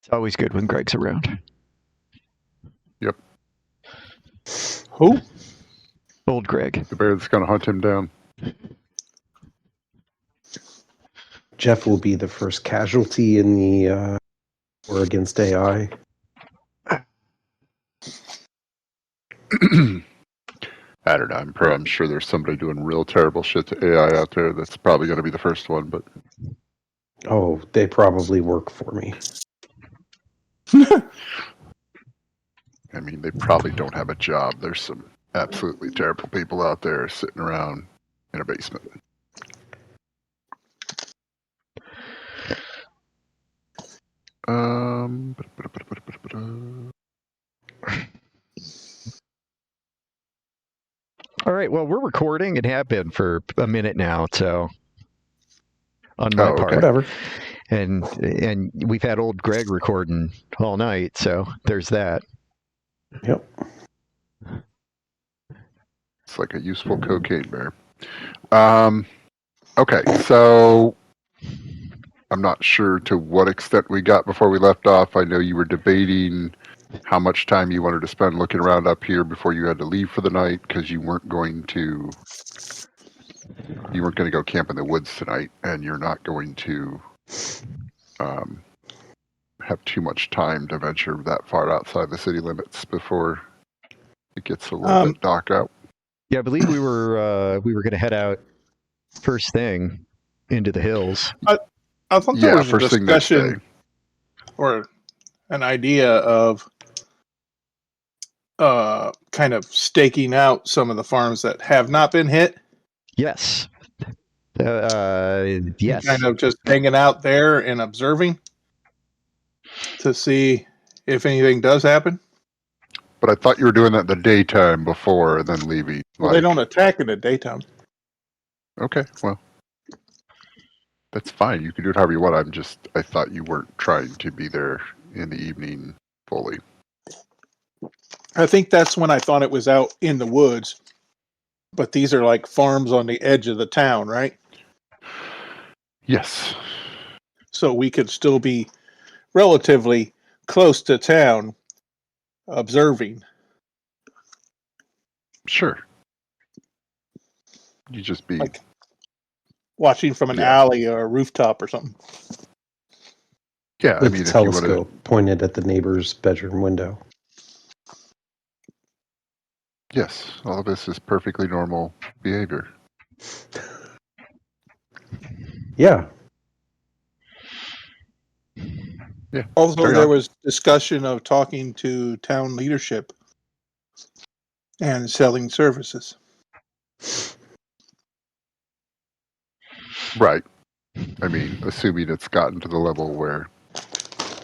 It's always good when Greg's around. Yep. Who? Old Greg. The bear that's going to hunt him down. Jeff will be the first casualty in the war against AI. I don't know. I'm sure there's somebody doing real terrible shit to AI out there that's probably going to be the first one, but... Oh, they probably work for me. I mean, they probably don't have a job. There's some absolutely terrible people out there sitting around in a basement. All right. Well, we're recording and have been for a minute now, so on my part, Whatever. and we've had old Greg recording all night, so there's that. Yep. It's like a useful cocaine bear. Okay, so I'm not sure to what extent we got before we left off. I know you were debating how much time you wanted to spend looking around up here before you had to leave for the night because you weren't going to go camp in the woods tonight, and you're not going to have too much time to venture that far outside the city limits before it gets a little bit dark out. Yeah, I believe we were going to head out first thing into the hills. I thought there was a first thing next day. discussion or an idea of kind of staking out some of the farms that have not been hit. Yes. Yes. Kind of just hanging out there and observing to see if anything does happen. But I thought you were doing that in the daytime before and then leaving. Well, they don't attack in the daytime. Okay, well, that's fine. You can do it however you want. I thought you weren't trying to be there in the evening fully. I think that's when I thought it was out in the woods. But these are like farms on the edge of the town, right? Yes. So we could still be relatively close to town observing. Sure. You just be... Like watching from an alley or a rooftop or something. Yeah, With a telescope pointed at the neighbor's bedroom window. Yes, all of this is perfectly normal behavior. Yeah. Yeah. Also, there was discussion of talking to town leadership and selling services. Right. I mean, assuming it's gotten to the level where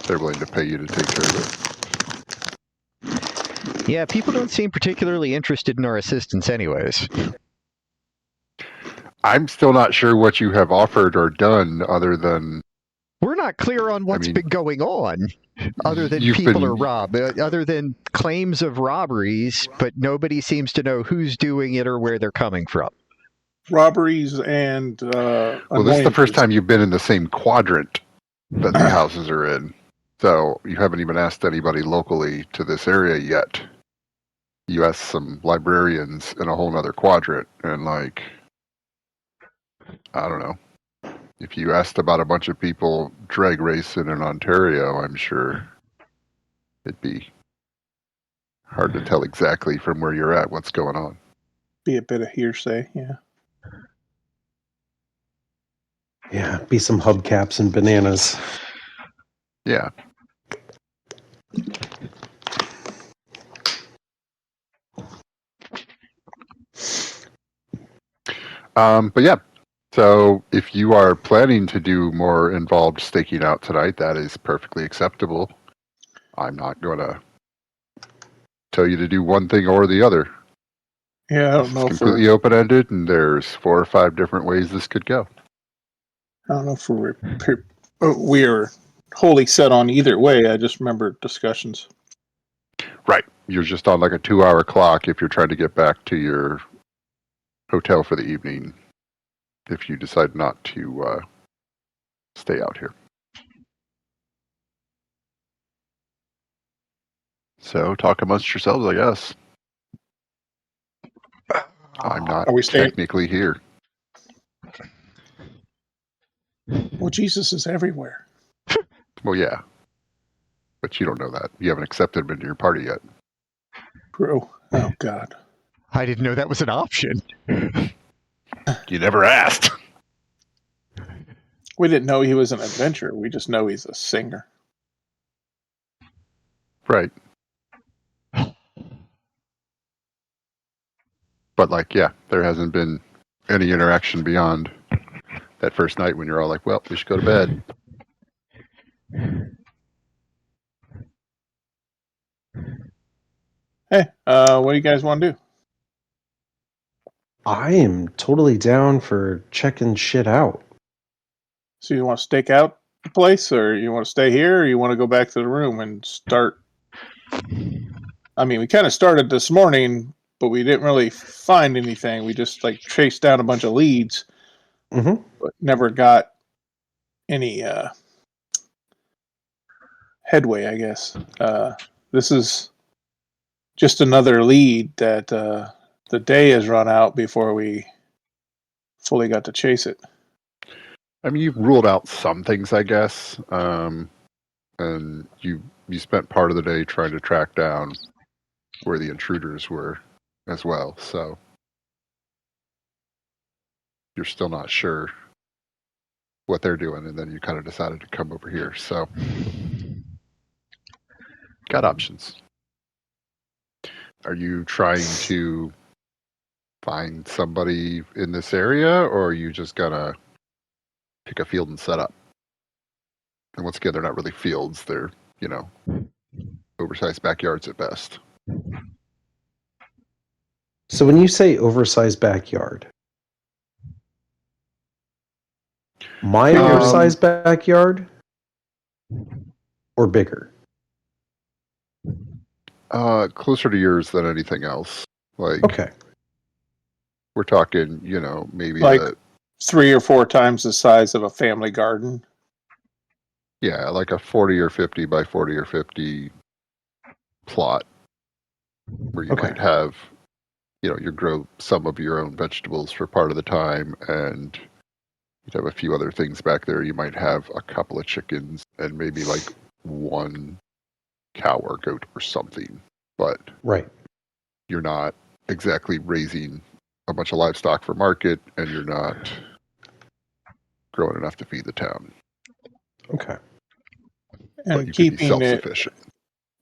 they're willing to pay you to take care of it. Yeah, people don't seem particularly interested in our assistance anyways. I'm still not sure what you have offered or done other than... We're not clear on what's been going on, other than people are robbed, other than claims of robberies, but nobody seems to know who's doing it or where they're coming from. Robberies and well, this is the first time you've been in the same quadrant that the houses are in. So you haven't even asked anybody locally to this area yet. You asked some librarians in a whole nother quadrant, and I don't know. If you asked about a bunch of people drag racing in Ontario, I'm sure it'd be hard to tell exactly from where you're at what's going on. Be a bit of hearsay, yeah. Yeah, be some hubcaps and bananas. Yeah. But yeah, so if you are planning to do more involved staking out tonight, that is perfectly acceptable. I'm not going to tell you to do one thing or the other. Yeah, I don't know. It's completely open-ended, and there's 4 or 5 different ways this could go. I don't know if we're wholly set on either way. I just remember discussions. Right. You're just on like a 2-hour clock if you're trying to get back to your hotel for the evening, if you decide not to stay out here. So talk amongst yourselves, I guess. I'm not Are we staying? technically here. Well, Jesus is everywhere. Well, yeah. But you don't know that. You haven't accepted him into your party yet. Bro. Oh, God. I didn't know that was an option. You never asked. We didn't know he was an adventurer. We just know he's a singer. Right. But, like, yeah, there hasn't been any interaction beyond that first night when you're all like, well, we should go to bed. Hey, what do you guys want to do? I am totally down for checking shit out. So you want to stake out the place, or you want to stay here, or you want to go back to the room and start? I mean, we kind of started this morning, but we didn't really find anything. We just like chased down a bunch of leads, Mm-hmm. but never got any headway, I guess. This is just another lead that the day has run out before we fully got to chase it. I mean, you've ruled out some things, I guess. And you spent part of the day trying to track down where the intruders were as well. So you're still not sure what they're doing, and then you kind of decided to come over here. So got options. Are you trying to find somebody in this area, or are you just gonna pick a field and set up? And once again, they're not really fields. They're, oversized backyards at best. So when you say oversized backyard, my oversized backyard or bigger? Closer to yours than anything else. Like, Okay. we're talking, maybe Like 3 or 4 times the size of a family garden. yeah, like a 40 or 50 by 40 or 50 plot where you might have, you grow some of your own vegetables for part of the time, and you'd have a few other things back there. You might have a couple of chickens and maybe like one cow or goat or something, but Right. you're not exactly raising a bunch of livestock for market, and you're not growing enough to feed the town. Okay. But you could be self-sufficient.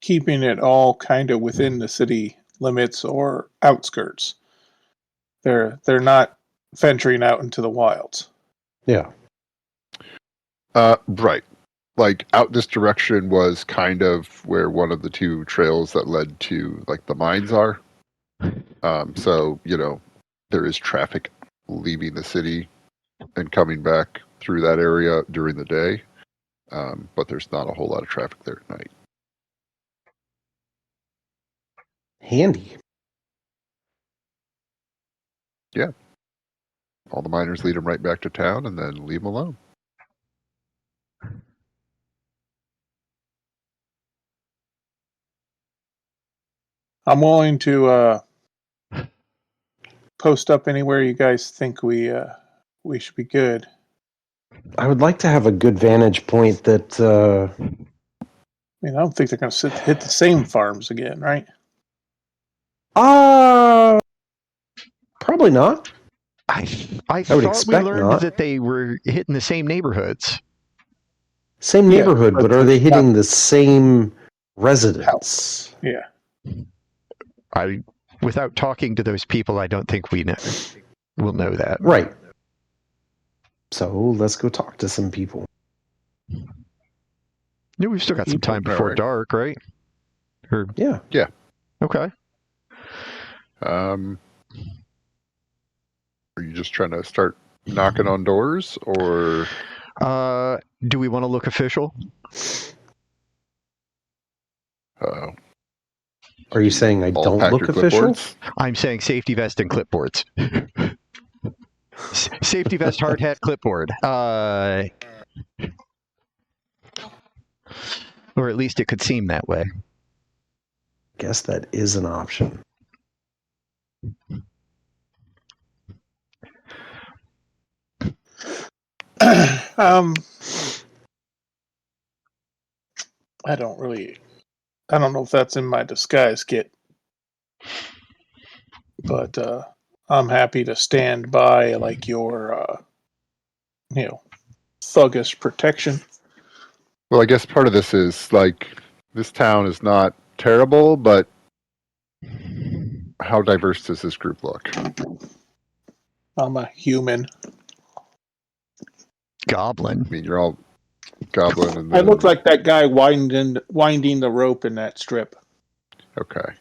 Keeping it all kind of within the city limits or outskirts. They're not venturing out into the wilds. Yeah. Right. Like, out this direction was kind of where one of the 2 trails that led to, like, the mines are. So, there is traffic leaving the city and coming back through that area during the day. But there's not a whole lot of traffic there at night. Handy. Yeah. All the miners lead them right back to town and then leave them alone. I'm willing to post up anywhere you guys think we should be good. I would like to have a good vantage point that I mean, I don't think they're going to hit the same farms again, right? Probably not. I would thought we expect learned not. that they were hitting the same neighborhoods. Same neighborhood, but but are they not- hitting the same residence? Yeah. Without talking to those people, I don't think we'll know that. Right. So let's go talk to some people. Yeah, we've still got some time before Alright. dark, right? Or, Yeah. okay. Are you just trying to start knocking on doors, or? Do we want to look official? Are you saying I All don't pack look your official? clipboards? I'm saying safety vest and clipboards. Safety vest, hard hat, clipboard. Or at least it could seem that way. guess that is an option. I don't know if that's in my disguise kit, but I'm happy to stand by like your, thuggish protection. Well, I guess part of this is like this town is not terrible, but how diverse does this group look? I'm a human. Goblin. I mean, you're all goblin, and I then, look like that guy winding the rope in that strip. okay.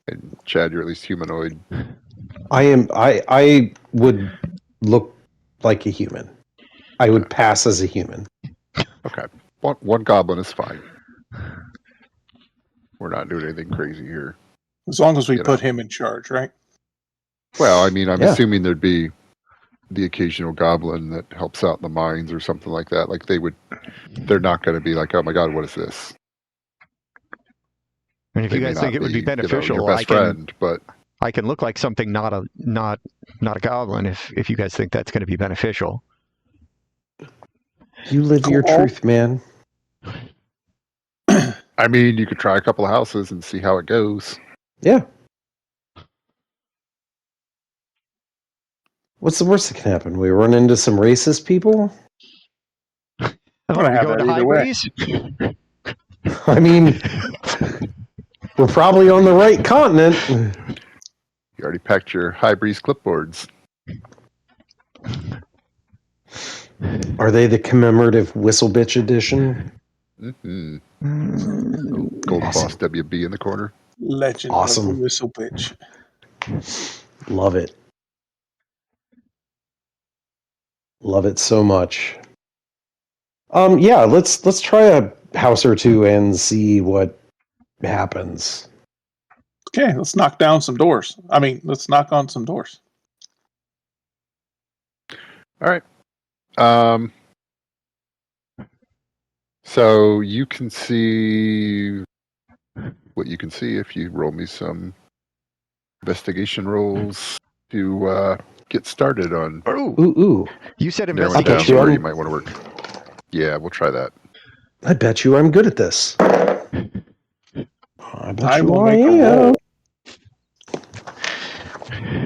And Chad, you're at least humanoid. I would look like a human. I would pass as a human. Okay, one goblin is fine. We're not doing anything crazy here. As long as we put him in charge, right? Well, I mean, I'm assuming there'd be the occasional goblin that helps out in the mines or something like that. Like they're not going to be like, oh my god, what is this? And if you guys think it would be beneficial, your best friend, but I can look like something not a goblin if you guys think that's going to be beneficial. You live your truth, man. I mean, you could try a couple of houses and see how it goes. Yeah. What's the worst that can happen? We run into some racist people? I'm gonna have that either way. I mean, we're probably on the right continent. You already packed your HIGHBREEZE clipboards. Are they the commemorative Whistle Bitch edition? Mm-hmm. Gold Boss WB in the corner. Legend of the Whistle Bitch. Love it. Love it so much. Yeah, let's try a house or two and see what happens. Okay, let's knock down some doors. I mean, let's knock on some doors. All right. So you can see what you can see if you roll me some investigation rolls to get started on. Ooh. You said narrowing down investigation. where you might want to work. Yeah, we'll try that. I bet you I'm good at this. I will make a roll.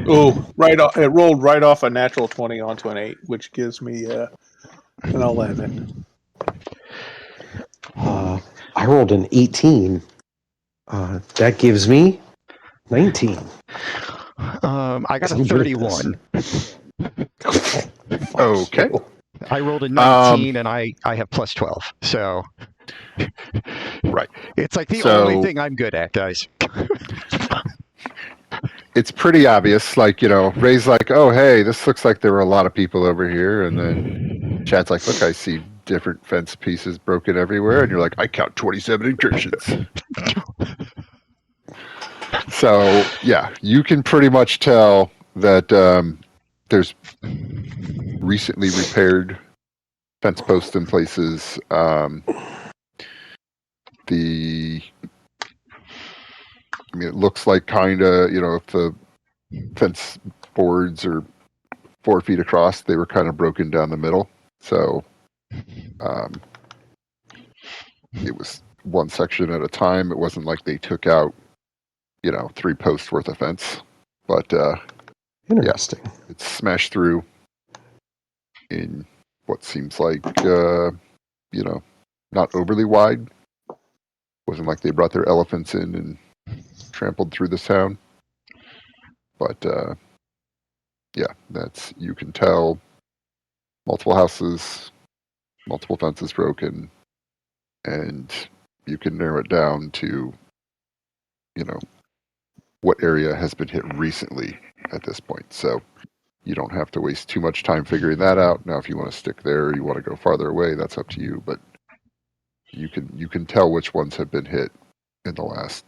Oh, right off! It rolled right off a natural 20 onto an 8, which gives me an 11. I rolled an 18. That gives me 19. I got a 31. Okay. I rolled a 19 and I have plus 12. So right. It's like the only thing I'm good at, guys. It's pretty obvious, like, Ray's like, oh, hey, this looks like there were a lot of people over here. And then Chad's like, look, I see different fence pieces broken everywhere. And you're like, I count 27 incursions. So, yeah, you can pretty much tell that there's recently repaired fence posts in places. It looks like kind of, if the fence boards are 4 feet across, they were kind of broken down the middle. So it was one section at a time. It wasn't like they took out, 3 posts worth of fence. But interesting. Yeah, it's smashed through in what seems like, not overly wide. Wasn't like they brought their elephants in and trampled through this town. But yeah, you can tell multiple houses, multiple fences broken, and you can narrow it down to, what area has been hit recently at this point. So you don't have to waste too much time figuring that out. Now, if you want to stick there or you want to go farther away, that's up to you. But you can tell which ones have been hit in the last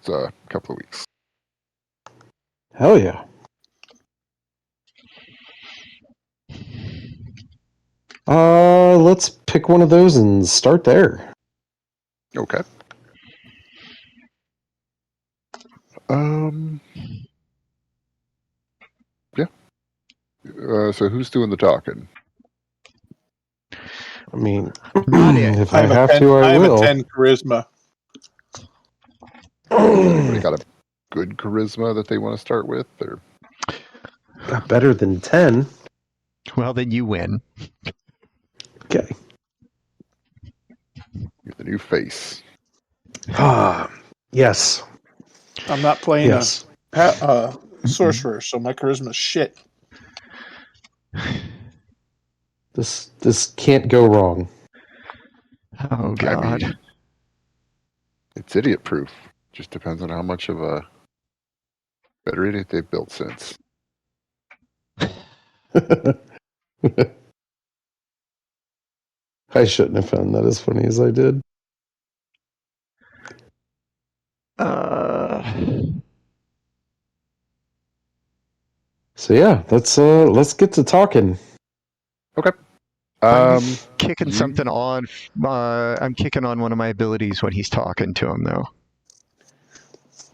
couple of weeks. Hell yeah. Let's pick one of those and start there. Okay. Yeah. So who's doing the talking? I mean, Not it. if I have to, I I have will. a 10 charisma. Has anybody got a good charisma that they want to start with? Or Got better than 10. Well, then you win. Okay. you're the new face? Ah, yes. I'm not playing Yes. a sorcerer, so my charisma's shit. This can't go wrong. Oh, God. I mean, it's idiot proof. Just depends on how much of a better idiot they've built since. I shouldn't have found that as funny as I did. So yeah, let's get to talking. Okay. I'm kicking you- something on. I'm kicking on one of my abilities when he's talking to him, though,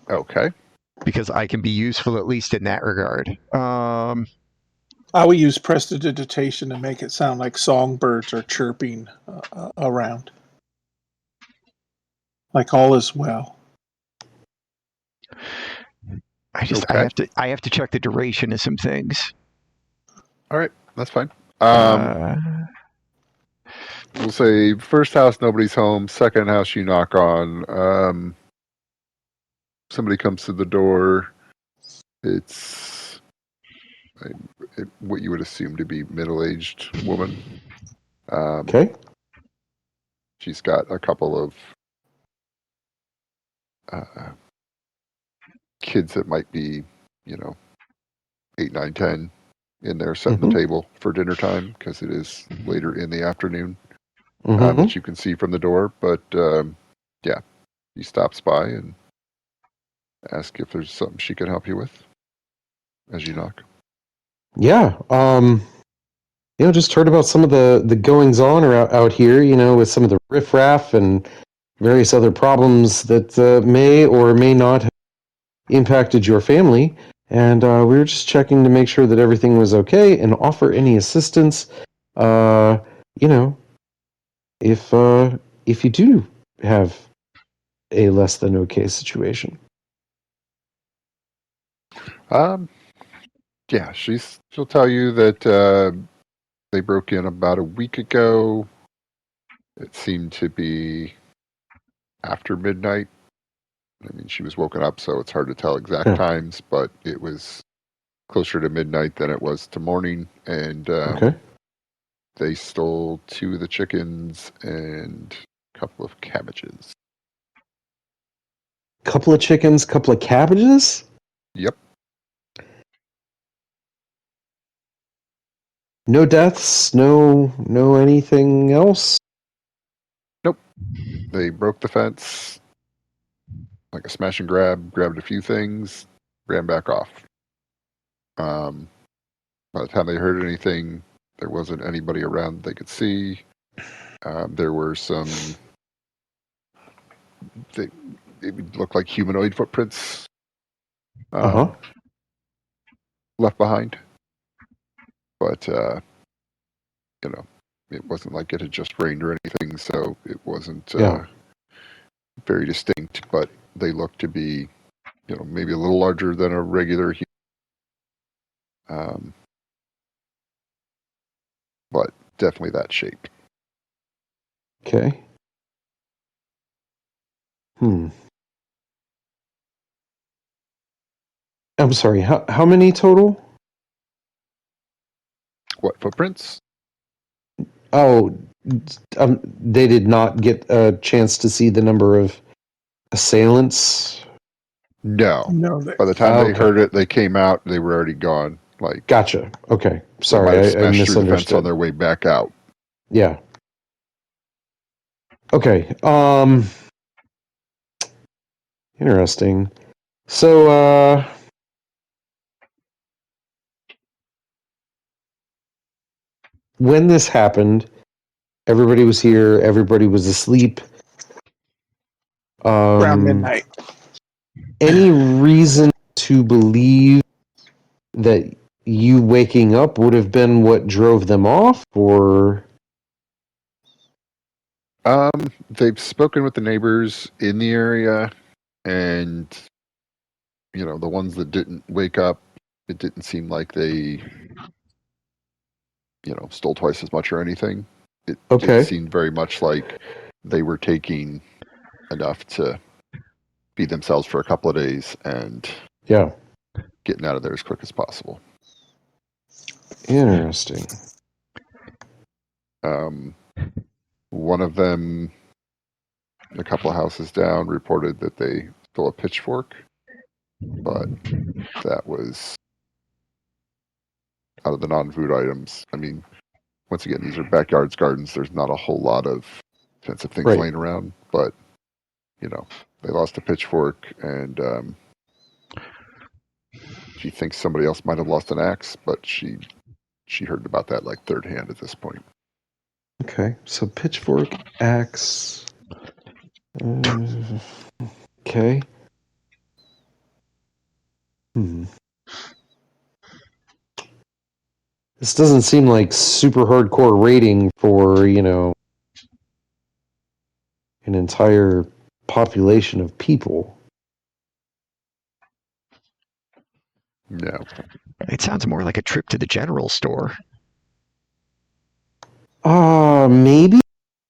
Okay. because I can be useful at least in that regard. I will use prestidigitation to make it sound like songbirds are chirping around. Like all is well. I have to check the duration of some things. All right. That's fine. We'll say first house, nobody's home. Second house, you knock on. Somebody comes to the door. It's what you would assume to be middle-aged woman. Okay. She's got a couple of kids that might be, 8, 9, 10 in there setting the table for dinner time because it is later in the afternoon that you can see from the door. But yeah, he stops by and asks if there's something she can help you with as you knock. Yeah. Just heard about some of the goings on out here, with some of the riffraff and various other problems that may or may not have impacted your family. And we were just checking to make sure that everything was okay and offer any assistance, if you do have a less than okay situation. Yeah, she'll tell you that they broke in about a week ago. It seemed to be after midnight. I mean, she was woken up, so it's hard to tell exact times, but it was closer to midnight than it was to morning. And Okay. they stole 2 of the chickens and a couple of cabbages. Couple of chickens, couple of cabbages? Yep. No deaths, no anything else? Nope. They broke the fence like a smash and grab, grabbed a few things, ran back off. By the time they heard anything, there wasn't anybody around they could see. There were some, it looked like humanoid footprints left behind. But, it wasn't like it had just rained or anything, so it wasn't very distinct, but they looked to be, maybe a little larger than a regular human. But definitely that shape. Okay. I'm sorry, how many total? What, footprints? Oh, they did not get a chance to see the number of assailants? No. No, By the time they heard it, they came out, they were already gone. Like, gotcha. Okay. they might Sorry, have I smashed through the fence misunderstood. on their way back out. Yeah. Okay. Interesting. So, when this happened, everybody was here, everybody was asleep. around midnight. any reason to believe that you waking up would have been what drove them off, or? They've spoken with the neighbors in the area, and the ones that didn't wake up, it didn't seem like they, stole twice as much or anything. It seemed very much like they were taking enough to feed themselves for a couple of days and getting out of there as quick as possible. Interesting. One of them, a couple of houses down, reported that they stole a pitchfork, but that was out of the non-food items. I mean, once again, these are backyards, gardens. There's not a whole lot of offensive things laying around, but they lost a pitchfork, and she thinks somebody else might have lost an axe, but she heard about that like third hand at this point. Okay, so pitchfork, axe. Okay. This doesn't seem like super hardcore raiding for, an entire population of people. No. It sounds more like a trip to the general store. Maybe,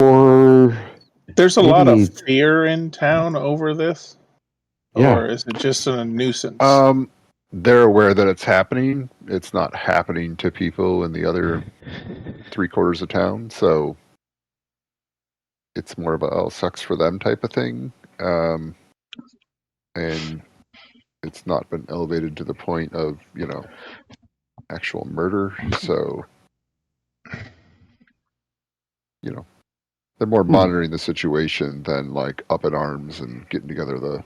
or there's a lot of fear in town over this, or is it just a nuisance? They're aware that it's happening. It's not happening to people in the other 3/4 of town, so it's more of a sucks for them type of thing. And it's not been elevated to the point of, actual murder, so they're more monitoring the situation than like up in arms and getting together the,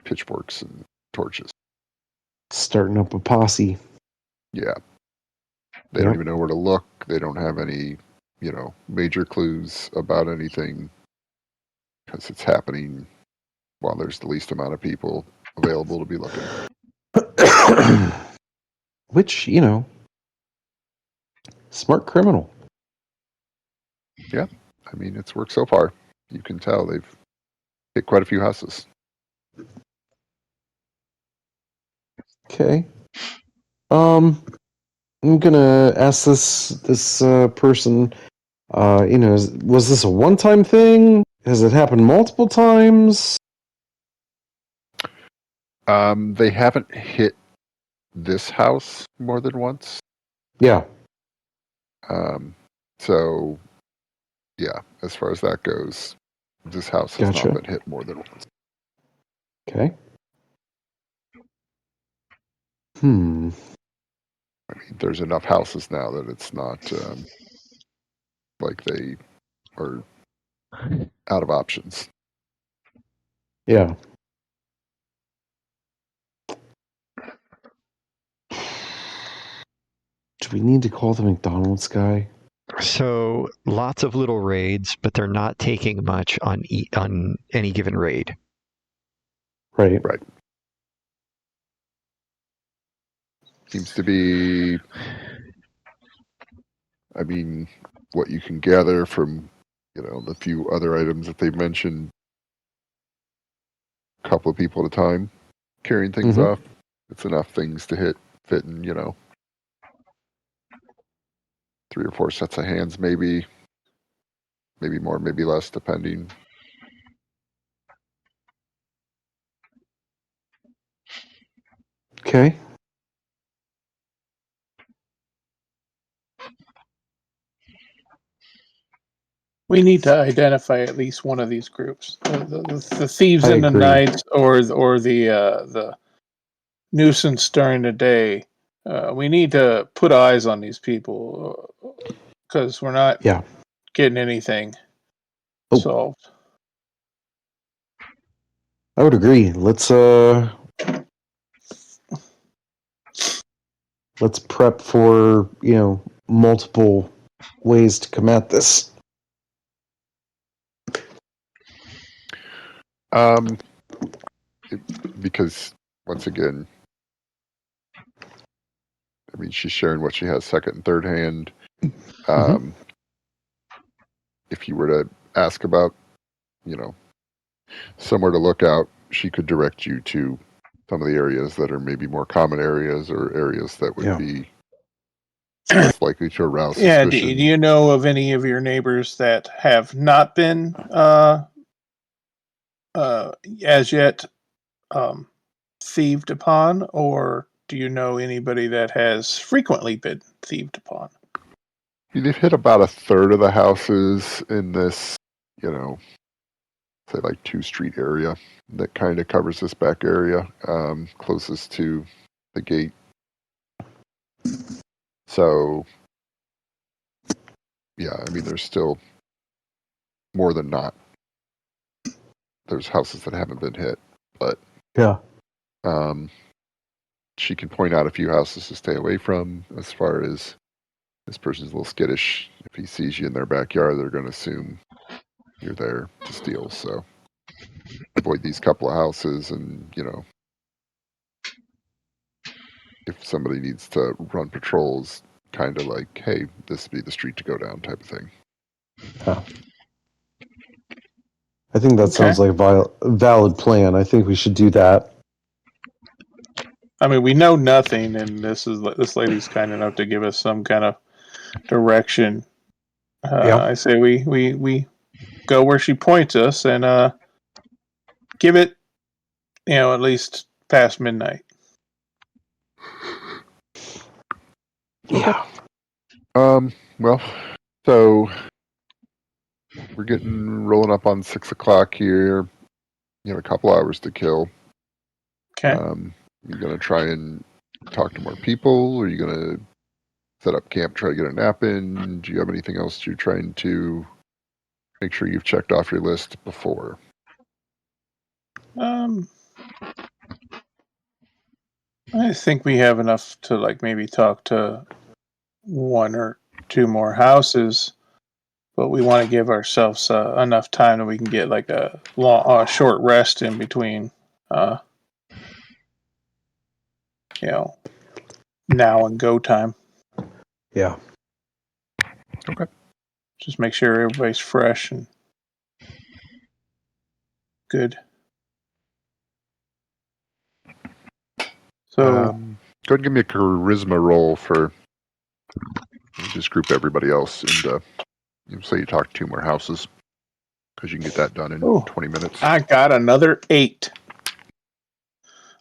pitchforks and torches. Starting up a posse. Yeah. They don't even know where to look. They don't have any, major clues about anything because it's happening while there's the least amount of people available to be looking. Which, smart criminal. Yeah. I mean, it's worked so far. You can tell they've hit quite a few houses. Okay. I'm gonna ask this person. Was this a one-time thing? Has it happened multiple times? They haven't hit this house more than once. Yeah. So, yeah, as far as that goes, this house has not been hit more than once. Okay. I mean, there's enough houses now that it's not like they are out of options. Yeah. Do we need to call the McDonald's guy? So lots of little raids, but they're not taking much on any given raid. Right. Seems to be, I mean, what you can gather from, the few other items that they've mentioned, a couple of people at a time carrying things off. It's enough things to fit in, 3 or 4 sets of hands, maybe more, maybe less, depending. Okay. We need to identify at least one of these groups: the thieves in the night, or the nuisance during the day. We need to put eyes on these people because we're not getting anything solved. I would agree. Let's prep for, multiple ways to come at this. because once again, I mean, she's sharing what she has second and third hand. If you were to ask about, somewhere to look out, she could direct you to some of the areas that are maybe more common areas or areas that would be less likely to arouse suspicion. Do you know of any of your neighbors that have not been as yet thieved upon, or do you know anybody that has frequently been thieved upon? They've hit about a third of the houses in this, say like 2-street area that kind of covers this back area, closest to the gate. So, yeah, I mean, there's still more than not. There's houses that haven't been hit, but she can point out a few houses to stay away from. As far as this person's a little skittish, if he sees you in their backyard, they're going to assume you're there to steal. So avoid these couple of houses, and if somebody needs to run patrols, kind of like, hey, this would be the street to go down type of thing. I think that sounds like a valid plan. I think we should do that. I mean, we know nothing, and this lady's kind enough to give us some kind of direction. I say we go where she points us, and give it, at least past midnight. Yeah. Well, so we're rolling up on 6 o'clock here. You have a couple hours to kill. Okay. You gonna try and talk to more people? Or are you gonna set up camp, try to get a nap in? Do you have anything else you're trying to make sure you've checked off your list before? I think we have enough to maybe talk to 1 or 2 more houses, but we want to give ourselves enough time that we can get a short rest in between. Now and go time. Yeah. Okay. Just make sure everybody's fresh and good. So, go ahead and give me a charisma roll for just group everybody else into. Say you talk to 2 more houses, because you can get that done in 20 minutes. I got another 8.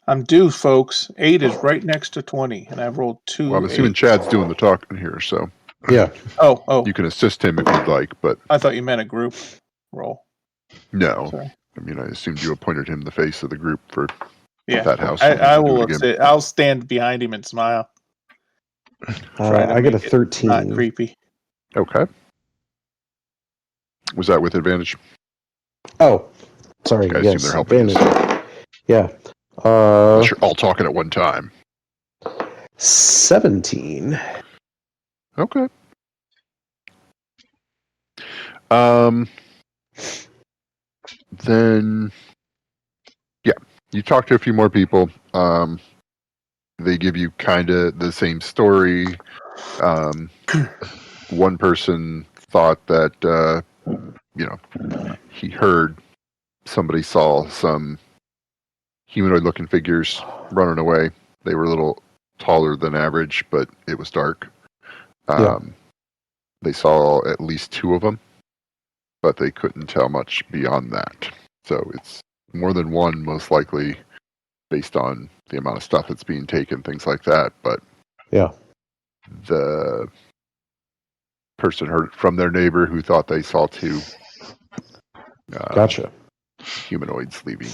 I'm due, folks. 8 is right next to 20, and I've rolled 2. Well, I'm assuming 8s. Chad's doing the talking here, so yeah. Oh. You can assist him if you'd like, but I thought you meant a group roll. No. Sorry. I mean, I assumed you appointed him the face of the group for that house. I will. I'll stand behind him and smile. I get a 13. Not creepy. Okay. Was that with advantage? Oh, sorry. I yes, assume they're helping advantage. Yeah. Unless you're all talking at one time. 17. Okay. Then, yeah, you talk to a few more people. They give you kind of the same story. One person thought that, he heard somebody saw some humanoid-looking figures running away. They were a little taller than average, but it was dark. They saw at least 2 of them, but they couldn't tell much beyond that. So it's more than one, most likely, based on the amount of stuff that's being taken, things like that. But the person heard it from their neighbor who thought they saw 2 humanoids leaving.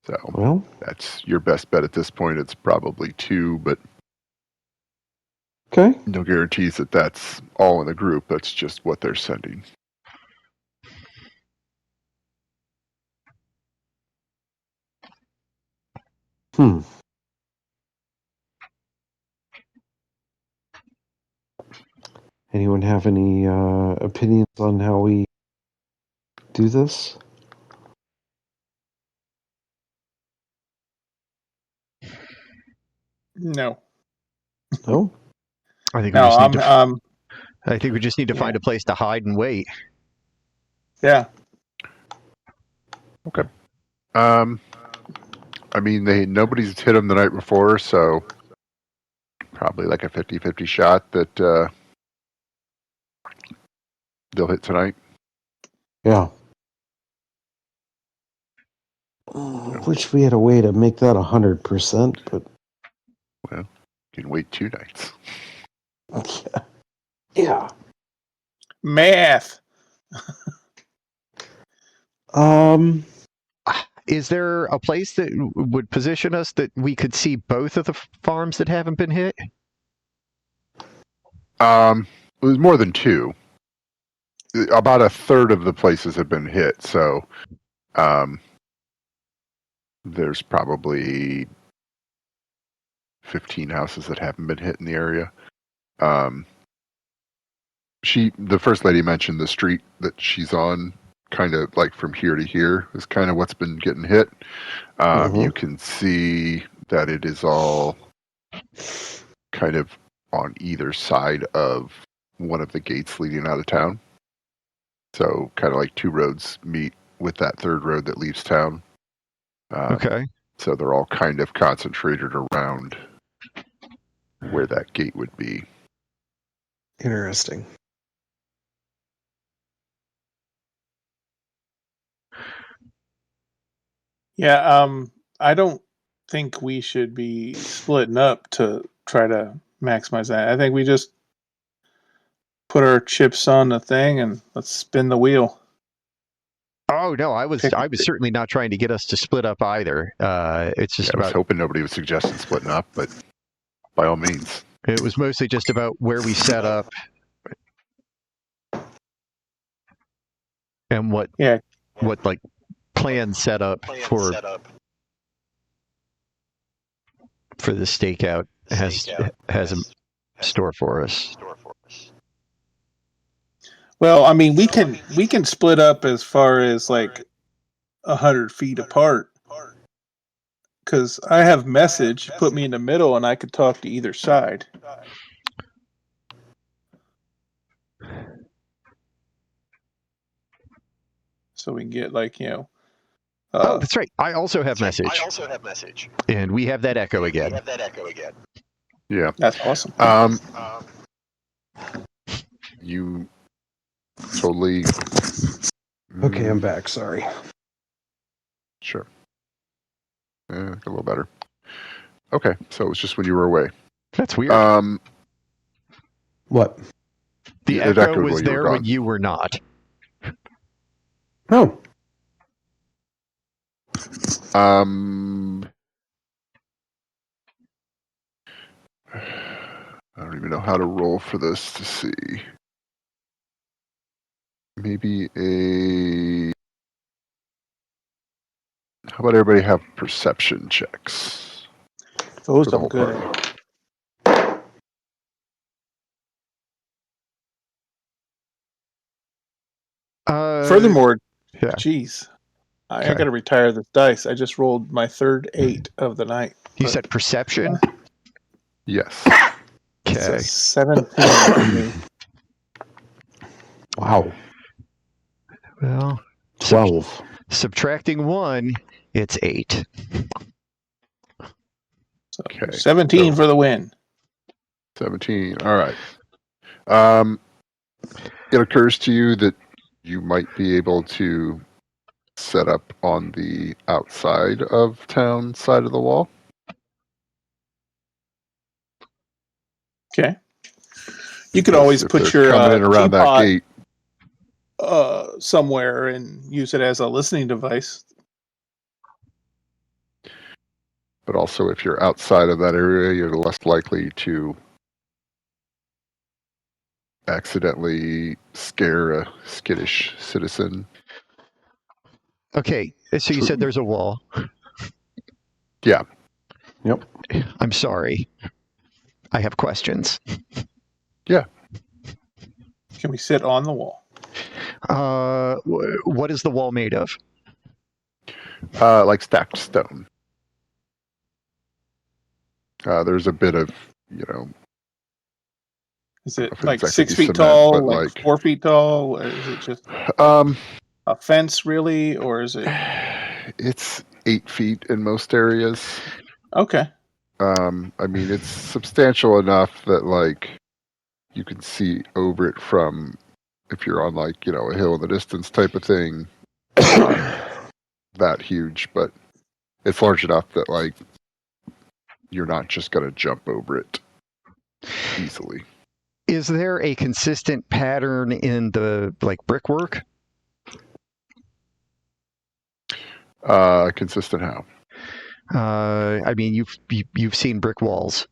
So that's your best bet at this point. It's probably 2, but no guarantees that that's all in the group. That's just what they're sending. Anyone have any opinions on how we do this? No. No? I think No, I think we just need to find a place to hide and wait. yeah. Okay. I mean, nobody's hit them the night before, so probably like a 50-50 shot that they'll hit tonight. Yeah. Wish we had a way to make that 100%, but Well, you can wait 2 nights. yeah. Math. Is there a place that would position us that we could see both of the farms that haven't been hit? It was more than 2. About a third of the places have been hit, so there's probably 15 houses that haven't been hit in the area. The first lady mentioned the street that she's on, kind of like from here to here, is kind of what's been getting hit. You can see that it is all kind of on either side of one of the gates leading out of town. So kind of like 2 roads meet with that third road that leaves town. Okay. So they're all kind of concentrated around where that gate would be. Interesting. Yeah, I don't think we should be splitting up to try to maximize that. I think we just put our chips on the thing and let's spin the wheel. Oh no, I was certainly not trying to get us to split up either. It's just I was hoping nobody was suggesting splitting up, but by all means. It was mostly just about where we set up and what like plan set up for the stakeout has in store for us. Well, I mean, we can split up as far as like 100 feet apart, because I have message. Put me in the middle, and I could talk to either side. So we can get like oh, that's right. I also have message. And we have that echo again. Yeah, that's awesome. You totally. Okay, I'm back. Sorry. Sure. A little better. Okay, so it was just when you were away. That's weird. What? The echo was there when you were not. Oh. I don't even know how to roll for this to see. Maybe how about everybody have perception checks? Those I'm good at. Furthermore, geez, I got to retire this dice. I just rolled my third 8 of the night. You said perception? Yes. Okay. 17. Wow. Well, 12. Subtracting 1, it's 8. So 17 for the win. 17. All right. It occurs to you that you might be able to set up on the outside of town side of the wall. Okay. You could always put your coming in around that gate somewhere and use it as a listening device. But also, if you're outside of that area, you're less likely to accidentally scare a skittish citizen. Okay, so you said there's a wall. Yeah. Yep. I'm sorry. I have questions. Yeah. Can we sit on the wall? What is the wall made of? Like stacked stone. There's a bit of, Is it if like it's 6 actually feet cement, tall, but like 4 feet tall? Or is it just um, a fence, really? Or is it? it's 8 feet in most areas. Okay. I mean, it's substantial enough that, like, you can see over it from, if you're on, like, a hill in the distance type of thing. It's not that huge, but it's large enough that, like, you're not just going to jump over it easily. Is there a consistent pattern in the brickwork? Consistent how? I mean, you've seen brick walls.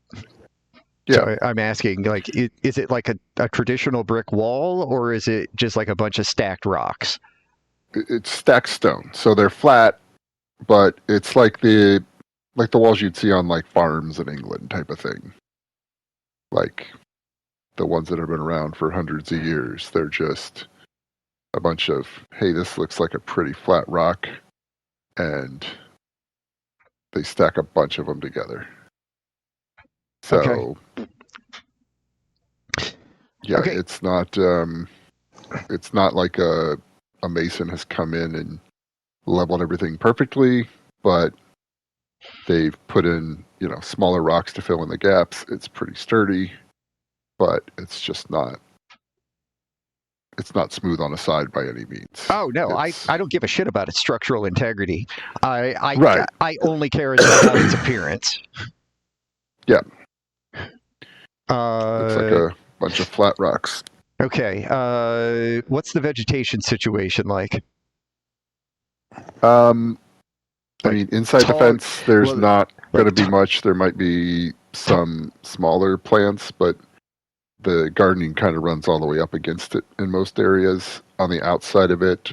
Yeah. So I'm asking, is it like a traditional brick wall, or is it just like a bunch of stacked rocks? It's stacked stone, so they're flat, but it's like the walls you'd see on, like, farms in England type of thing. Like the ones that have been around for hundreds of years. They're just a bunch of, hey, this looks like a pretty flat rock, and they stack a bunch of them together. So, Okay. yeah, Okay. it's not like a mason has come in and leveled everything perfectly, but they've put in, smaller rocks to fill in the gaps. It's pretty sturdy, but it's just not. It's not smooth on the side by any means. Oh no, I don't give a shit about its structural integrity. I Right. I only care about its appearance. Yeah. It's like a bunch of flat rocks. Okay. What's the vegetation situation like? I mean, inside the fence, there's not going to be much. There might be some smaller plants, but the gardening kind of runs all the way up against it in most areas. On the outside of it,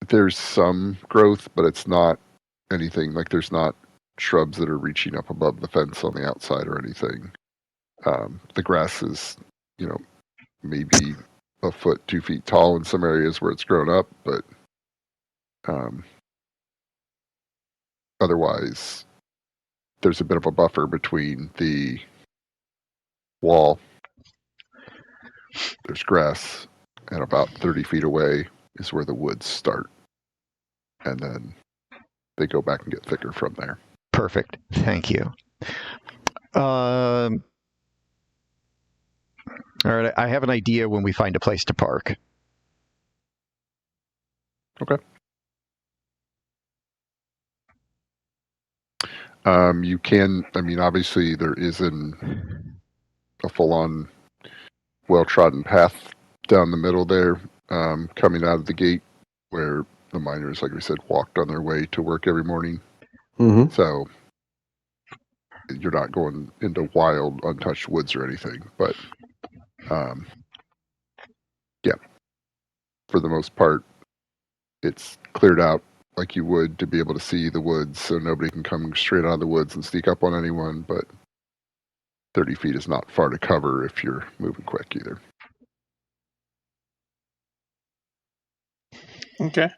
there's some growth, but it's not anything, like, there's not shrubs that are reaching up above the fence on the outside or anything. The grass is, maybe a foot, 2 feet tall in some areas where it's grown up, but otherwise, there's a bit of a buffer between the wall. There's grass, and about 30 feet away is where the woods start. And then they go back and get thicker from there. Perfect. Thank you. All right. I have an idea when we find a place to park. Okay. You can, I mean, obviously there isn't a full-on well-trodden path down the middle there, coming out of the gate where the miners, like we said, walked on their way to work every morning. Mm-hmm. So you're not going into wild, untouched woods or anything. But, yeah, for the most part, it's cleared out like you would to be able to see the woods, so nobody can come straight out of the woods and sneak up on anyone. But 30 feet is not far to cover if you're moving quick either. Okay.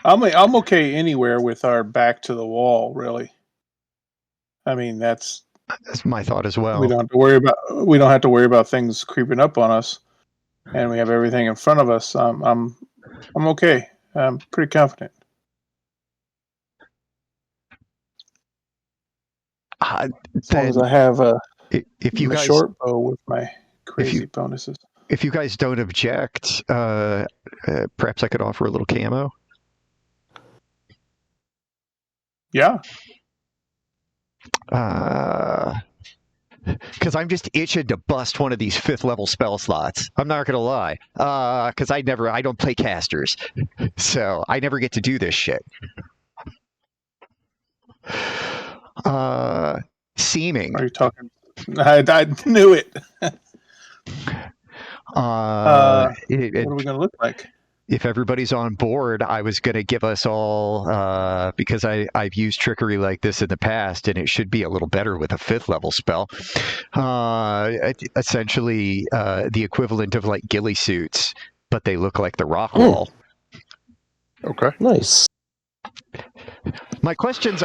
I'm okay anywhere with our back to the wall, really. I mean, that's my thought as well. We don't have to worry about things creeping up on us, and we have everything in front of us. I'm okay. I'm pretty confident. As long as I have if you my guys short bow with my crazy bonuses. If you guys don't object, perhaps I could offer a little camo. Yeah. Because I'm just itching to bust one of these 5th level spell slots. I'm not gonna lie. Because I don't play casters, so I never get to do this shit. Seeming. Are you talking? I knew it. What are we gonna look like? If everybody's on board, I was going to give us all, because I've used trickery like this in the past, and it should be a little better with a 5th level spell. Essentially, the equivalent of like ghillie suits, but they look like the rock wall. Okay. Nice. My questions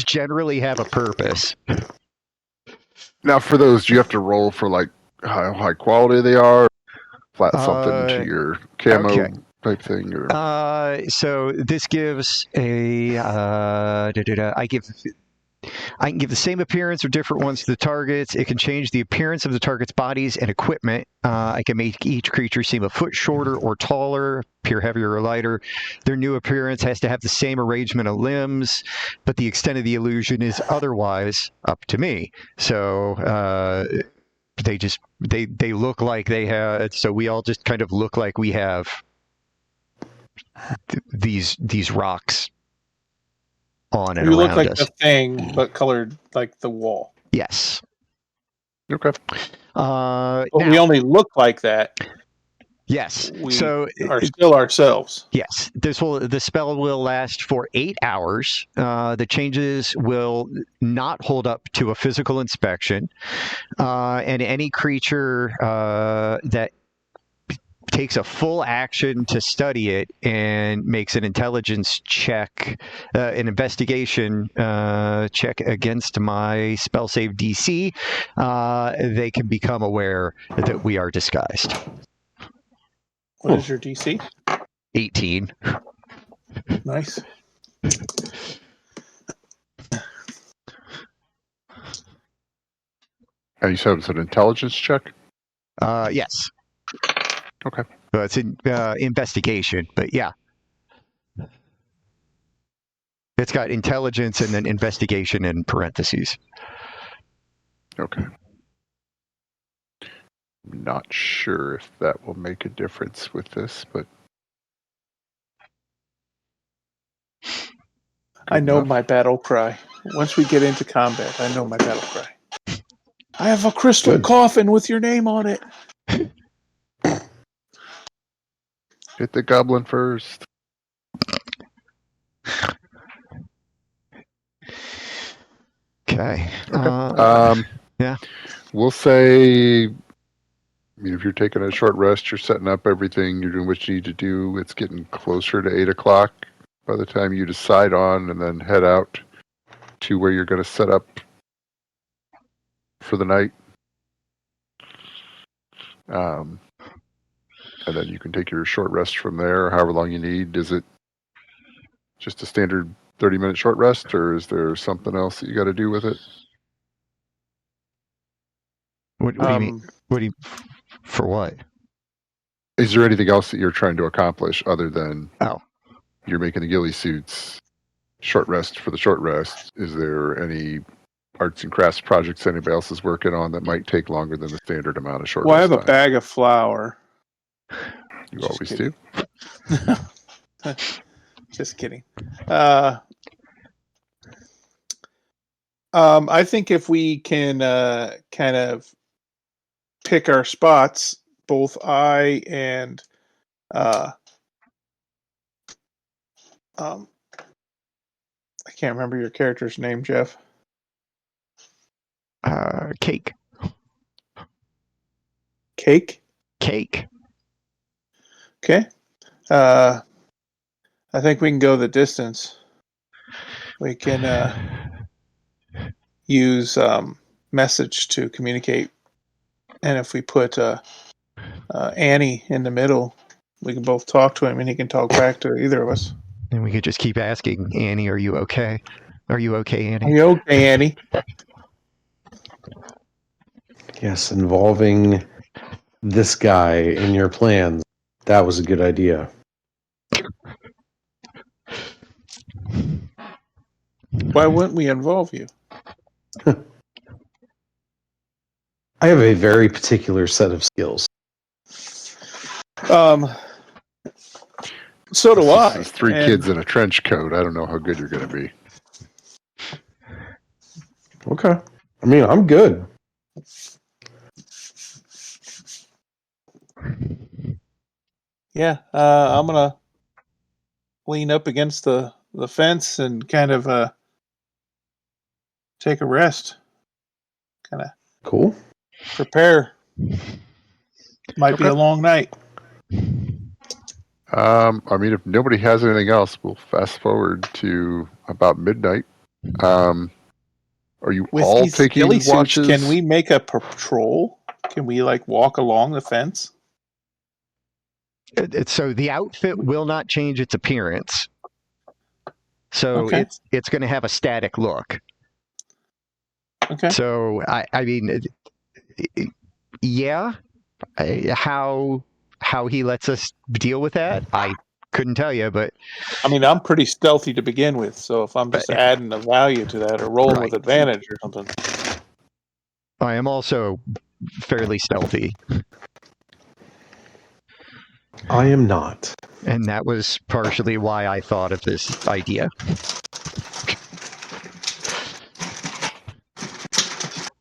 generally have a purpose. Now, for those, do you have to roll for like how high quality they are? Flat something to your camo type thing, or so this gives a I can give the same appearance or different ones to the targets. It can change the appearance of the target's bodies and equipment. I can make each creature seem a foot shorter or taller, appear heavier or lighter. Their new appearance has to have the same arrangement of limbs, but the extent of the illusion is otherwise up to me. So they look like they have. So we all just kind of look like we have these rocks on and you around look like us. the thing, but colored like the wall. Yes. okay. But we only look like that. Yes. We are still ourselves. Yes. The spell will last for 8 hours. The changes will not hold up to a physical inspection, and any creature that takes a full action to study it and makes an intelligence check, an investigation check against my spell save DC, they can become aware that we are disguised. What is your DC? 18. Nice. And you said it's an intelligence check? Yes. Okay. Well, it's an investigation, but yeah. It's got intelligence and then investigation in parentheses. Okay. I'm not sure if that will make a difference with this, but I know my battle cry. Once we get into combat, I know my battle cry. I have a crystal coffin with your name on it. hit the goblin first. Okay. Yeah. We'll say, if you're taking a short rest, you're setting up everything, you're doing what you need to do. It's getting closer to 8 o'clock by the time you decide on and then head out to where you're going to set up for the night. And then you can take your short rest from there, however long you need. Is it just a standard 30-minute short rest, or is there something else that you got to do with it? What do you mean? What do you, for what? Is there anything else that you're trying to accomplish other than you're making the ghillie suits, short rest for the short rest? Is there any arts and crafts projects anybody else is working on that might take longer than the standard amount of short rest? Well, I have a time? bag of flour. You always do. Just kidding. I think if we can kind of pick our spots, both I and I can't remember your character's name, Jeff. Cake. Cake? Cake. Okay. I think we can go the distance. We can use message to communicate. And if we put Annie in the middle, we can both talk to him and he can talk back to either of us. And we could just keep asking, Annie, are you okay? Are you okay, Annie? Are you okay, Annie? Yes, involving this guy in your plans. That was a good idea. Why wouldn't we involve you? I have a very particular set of skills. So do I. There's three kids in a trench coat. I don't know how good you're going to be. Okay. I mean, I'm good. Yeah, I'm going to lean up against the fence and kind of take a rest. Kind of cool. Prepare. Might be a long night. I mean, if nobody has anything else, we'll fast forward to about midnight. Are you With all these ghillie taking suits, watches? can we make a patrol? Can we like walk along the fence? So the outfit will not change its appearance. So Okay. it's going to have a static look. Okay. So I mean, yeah, how he lets us deal with that, I couldn't tell you, but I mean, I'm pretty stealthy to begin with, so if I'm just adding a value to that or rolling with Right. advantage or something. I am also fairly stealthy, I am not. and that was partially why I thought of this idea.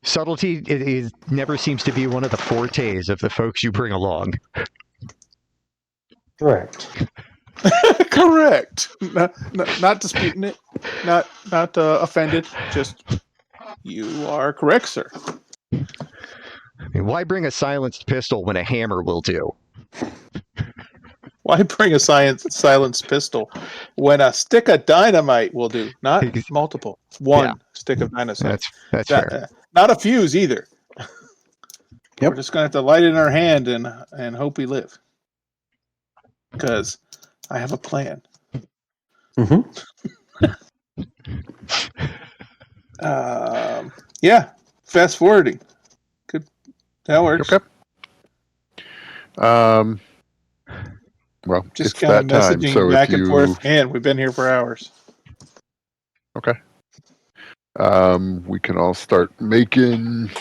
Subtlety never seems to be one of the fortes of the folks you bring along. Correct. Correct. Not disputing it. Not offended. Just you are correct, sir. I mean, why bring a silenced pistol when a hammer will do? Why bring a silenced pistol when a stick of dynamite will do? Not multiple. It's one stick of dynamite. That's fair. Not a fuse either. Yep. We're just gonna have to light it in our hand and hope we live. Because I have a plan. Mm-hmm. Yeah. Fast forwarding. Good. That works. Okay. Well, Just it's kind of that time. messaging So back if and you, forth. Man, we've been here for hours. okay, we can all start making.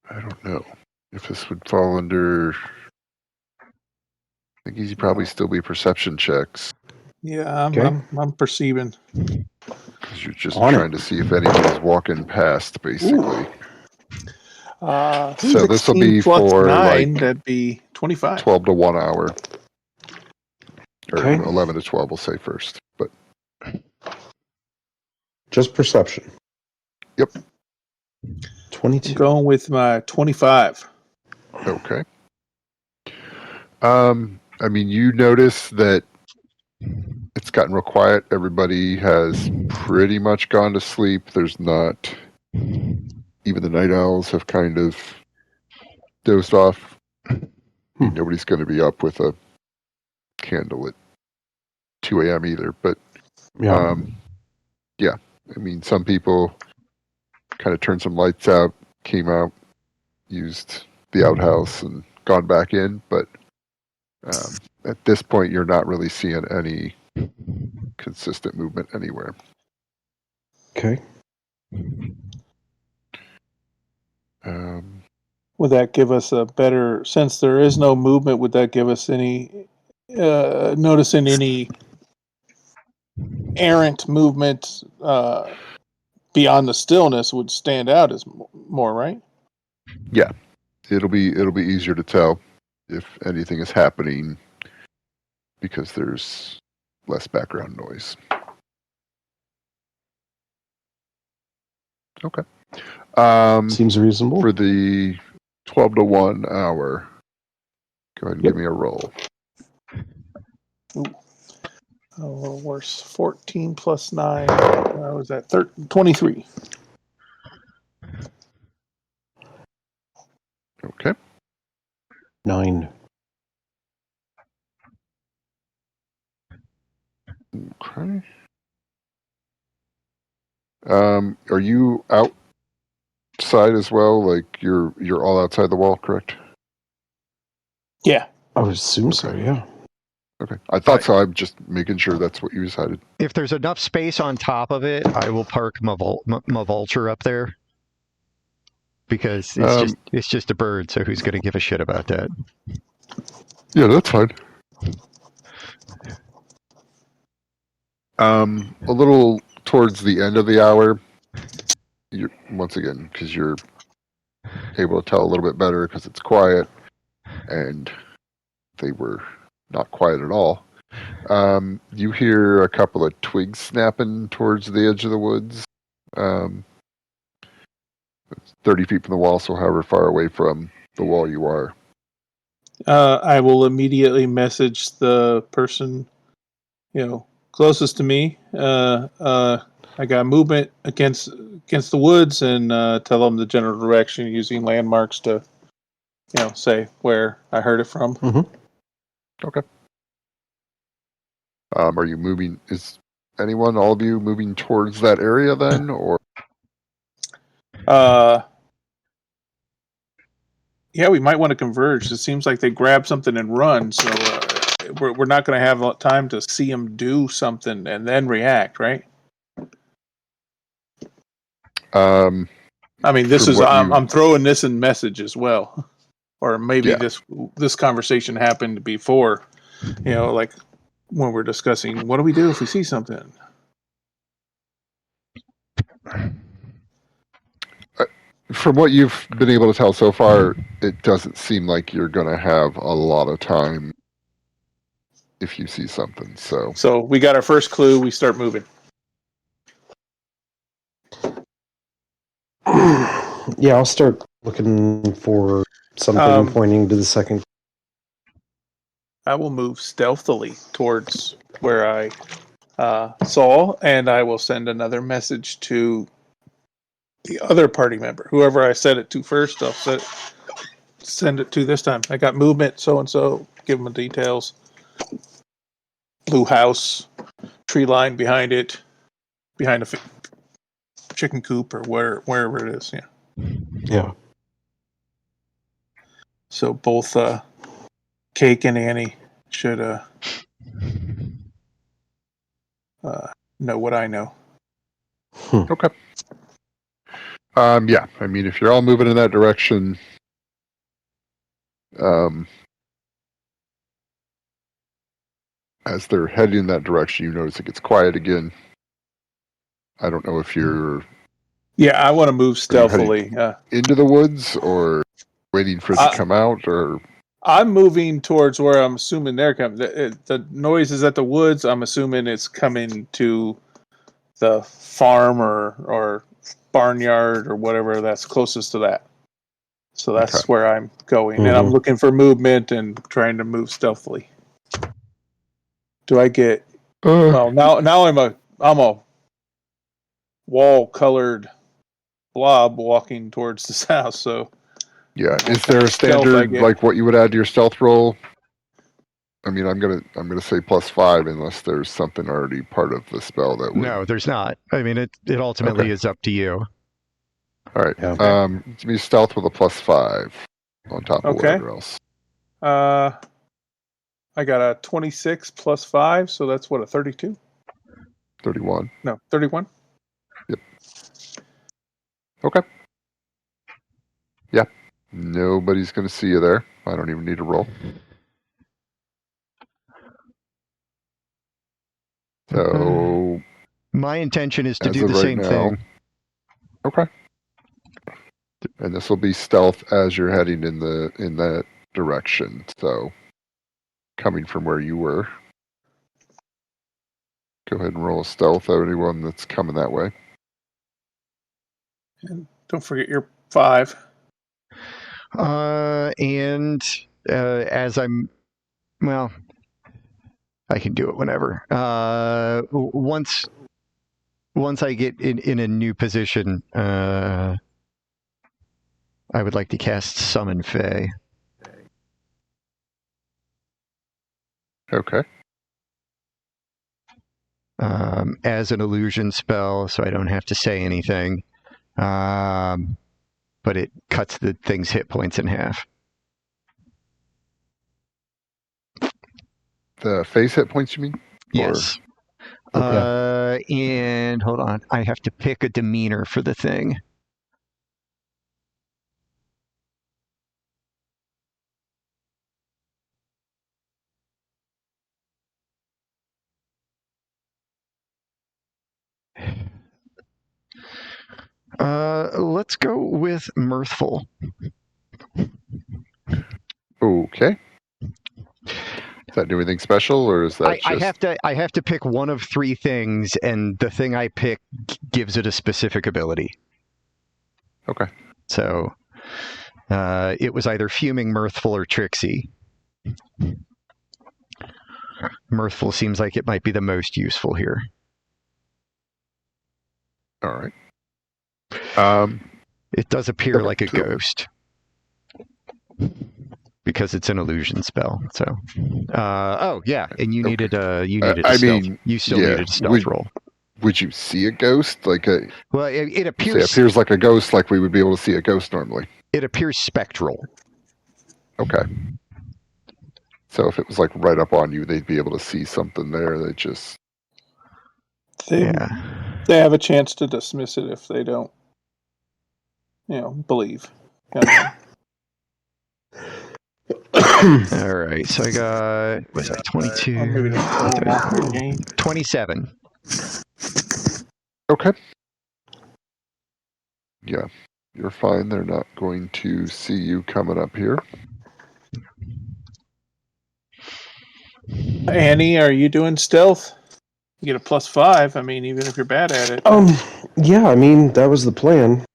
I don't know if this would fall under. I think these probably still be perception checks Yeah, Okay. I'm perceiving. because you're just On it. trying to see if anybody's walking past, basically. So this will 16 be plus for 9, like that'd be 25. 12 to 1 hour, or Okay. 11 to 12. We'll say first, but Just perception. Yep. 22. I'm going with my 25. okay. I mean, you notice that it's gotten real quiet. Everybody has pretty much gone to sleep. There's not, even the night owls have kind of dozed off. Nobody's going to be up with a candle at 2 a.m. either. But Yeah. yeah, I mean, some people kind of turned some lights out, came out, used the outhouse, and gone back in. But at this point, you're not really seeing any consistent movement anywhere. Okay. Would that give us a better, since there is no movement, would that give us any, noticing any errant movement beyond the stillness would stand out as more, right? Yeah, it'll be easier to tell if anything is happening because there's less background noise. Okay. Seems reasonable. For the 12 to 1 hour, go ahead and give me a roll. Ooh. A little worse. 14 plus 9. Was that 23? Okay. 9. Okay. Are you outside as well? Like you're all outside the wall, correct? Yeah. I would assume so, Okay. yeah. Okay. I thought so. I'm just making sure that's what you decided. If there's enough space on top of it, I will park my vulture up there because it's just a bird. So who's going to give a shit about that? Yeah, that's fine. A little towards the end of the hour, once again, because you're able to tell a little bit better because it's quiet, and they were not quiet at all. You hear a couple of twigs snapping towards the edge of the woods. 30 feet from the wall, so however far away from the wall you are. I will immediately message the person, closest to me. I got movement against the woods, and tell them the general direction using landmarks to, say where I heard it from. Okay. Are you moving? Is anyone, all of you, moving towards that area then, or? Yeah, we might want to converge. It seems like they grab something and run, so we're not going to have time to see them do something and then react, right? I mean, this is I'm throwing this in message as well, or maybe this conversation happened before, like when we're discussing what do we do if we see something. From what you've been able to tell so far, it doesn't seem like you're going to have a lot of time if you see something. So we got our first clue. We start moving. Yeah, I'll start looking for something pointing to the second. I will move stealthily towards where I saw, and I will send another message to the other party member. Whoever I said it to first, I'll send it to this time. I got movement, so-and-so. Give them the details. Blue house, tree line behind it, behind a chicken coop or wherever it is. Yeah. Yeah. So both Cake and Annie should know what I know. Okay. Yeah, I mean, if you're all moving in that direction, as they're heading in that direction, you notice it gets quiet again. I don't know if you're... Yeah, I want to move stealthily. Into the woods, or waiting for it to come out, or... I'm moving towards where I'm assuming they're coming. The noise is at the woods. I'm assuming it's coming to the farm or barnyard or whatever that's closest to that. So that's where I'm going, and I'm looking for movement and trying to move stealthily. Do I get? Well, now I'm a wall-colored blob walking towards this house. So yeah, is there a standard like what you would add to your stealth roll? I mean, I'm gonna say +5 unless there's something already part of the spell that would... No, there's not. I mean, it ultimately is up to you. All right. Yeah. Give me stealth with a +5 on top of whatever else. I got a 26 +5, so that's what, a 32? 31. No, 31. Yep. Okay. Yeah. Nobody's going to see you there. I don't even need to roll. So my intention is to do the same thing. Okay. And this will be stealth as you're heading in that direction. So coming from where you were. Go ahead and roll a stealth of anyone that's coming that way. And don't forget your 5. And as I'm, well, I can do it whenever. Once I get in a new position, I would like to cast Summon Fae. Okay. As an illusion spell, so I don't have to say anything. But it cuts the thing's hit points in half. The face hit points, you mean? Yes. And hold on. I have to pick a demeanor for the thing. Let's go with mirthful. Okay. Does that do anything special, or is that I have to pick one of 3 things, and the thing I pick gives it a specific ability. Okay. So it was either fuming, mirthful, or tricksy. Mirthful seems like it might be the most useful here. All right. It does appear Okay, like a so- ghost because it's an illusion spell. So, oh yeah, and you Okay. needed a I stealth. mean, You still yeah, needed a stealth roll. Would you see a ghost? Like Well, it say appears appears like a ghost, like we would be able to see a ghost normally. it appears spectral. Okay. So if it was like right up on you, they'd be able to see something there. They just They Yeah. they have a chance to dismiss it if they don't, believe. Kind of thing. All right. So I got was that 22? Or maybe that's a little more for game. 27. okay. Yeah, you're fine. They're not going to see you coming up here. Annie, are you doing stealth? You get a +5. I mean, even if you're bad at it. Yeah, I mean, that was the plan.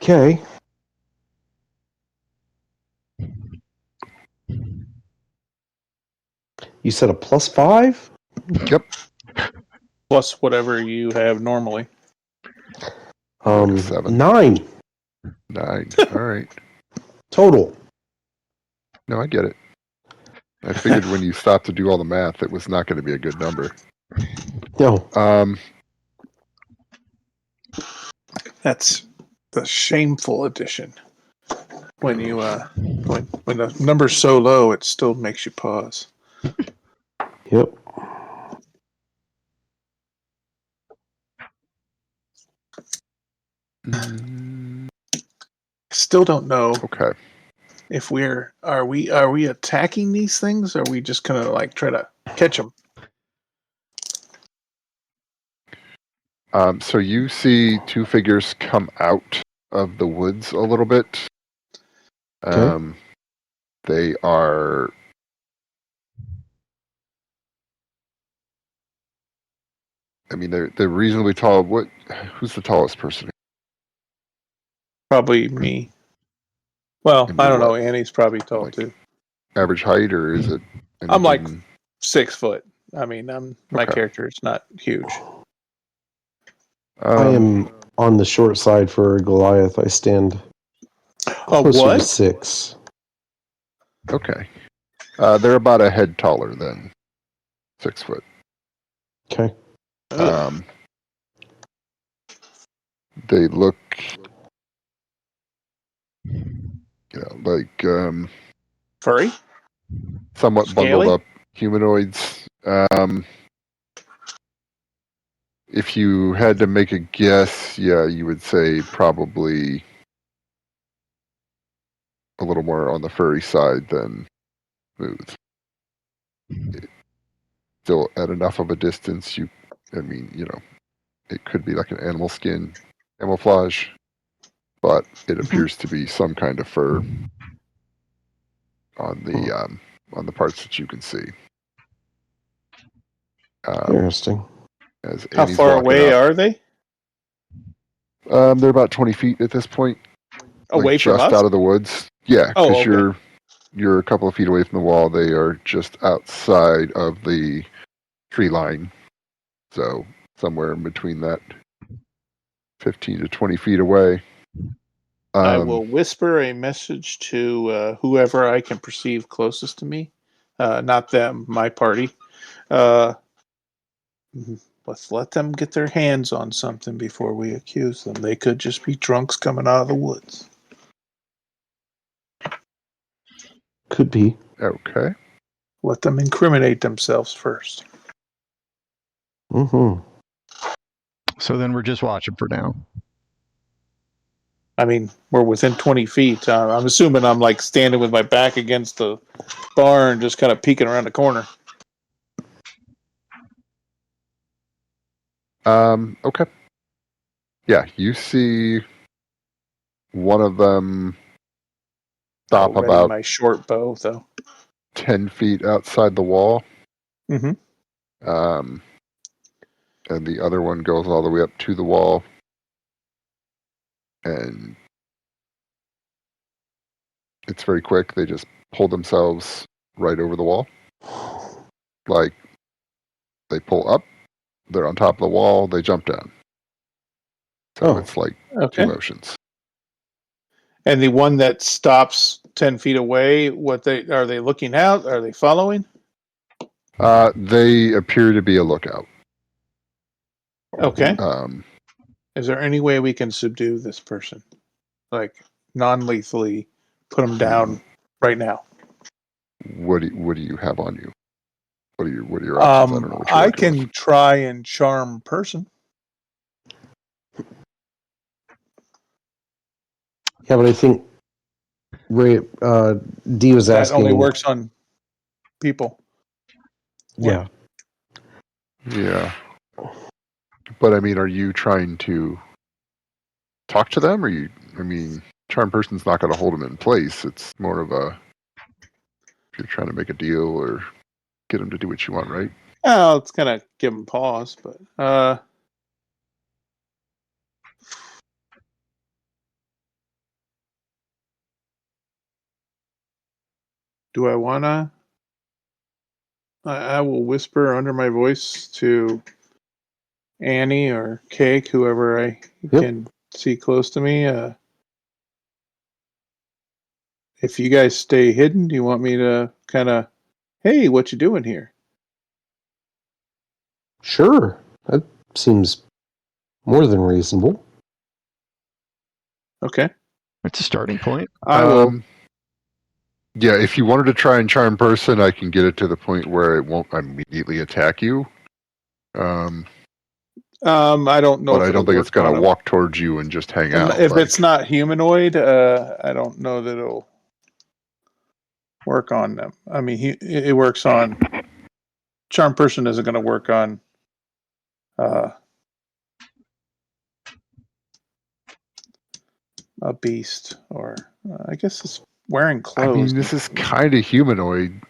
Okay. You said a +5? Yep. Plus whatever you have normally. Like a 7. 9 9. All right. total. No, I get it. I figured when you stopped to do all the math, it was not going to be a good number. No. That's the shameful addition. When you when the number's so low, it still makes you pause. Yep. Still don't know Okay. if are we attacking these things, or are we just gonna like try to catch them? So you see two figures come out of the woods a little bit. Okay. They are they're reasonably tall. Who's the tallest person? Probably me. Well, And I you're don't know. what? Annie's probably tall Like too. average height, or is it I'm like anything- 6 foot. I mean, my Okay. character is not huge. I am on the short side for Goliath. I stand closer to What? 6. Okay. They're about a head taller than 6 foot. Okay. They look, like Furry? somewhat Scaly? bundled up humanoids. If you had to make a guess, yeah, you would say probably a little more on the furry side than smooth. Still at enough of a distance, it could be like an animal skin camouflage, but it appears to be some kind of fur on the parts that you can see. Interesting. As How Annie's far walking away up, are they? they're about 20 feet at this point. Away from just us? out of the woods. Yeah, Oh, because okay. you're a couple of feet away from the wall. They are just outside of the tree line. So somewhere in between that, 15 to 20 feet away. I will whisper a message to whoever I can perceive closest to me. Not them, my party. Let's let them get their hands on something before we accuse them. They could just be drunks coming out of the woods. Could be. Okay. Let them incriminate themselves first. Mm-hmm. So then we're just watching for now. I mean, we're within 20 feet. I'm assuming I'm like standing with my back against the barn, just kind of peeking around the corner. Okay. Yeah, you see one of them stop Already about my short bow, though. 10 feet outside the wall. Mm-hmm. And the other one goes all the way up to the wall. and it's very quick. They just pull themselves right over the wall. Like, they pull up, they're on top of the wall, they jump down. So Oh. it's like Okay. 2 motions. And the one that stops 10 feet away, are they looking out? Are they following? They appear to be a lookout. Okay. Is there any way we can subdue this person? Like, non-lethally put them down right now? What do you have on you? What are your options? I don't know what you're I working can with. try and charm person. Yeah, but I think Ray, D was That asking. only works on people. Yeah. Yeah. But I mean, are you trying to talk to them? Charm person's not going to hold them in place. It's more of a, if you're trying to make a deal or get them to do what you want, right? Oh, it's gonna give them pause, but do I wanna? I will whisper under my voice to Annie or Cake, whoever I can see close to me. If you guys stay hidden, do you want me to kind of, hey, what you doing here? Sure. That seems more than reasonable. Okay. It's a starting point. I will. Yeah, if you wanted to try and charm person, I can get it to the point where it won't immediately attack you. I don't know But if I it'll don't think it's work going on to him. walk towards you and just hang out. If it's not humanoid, I don't know that it'll work on them. I mean, it works on charm person isn't going to work on a beast or I guess it's wearing clothes. this is kind of humanoid.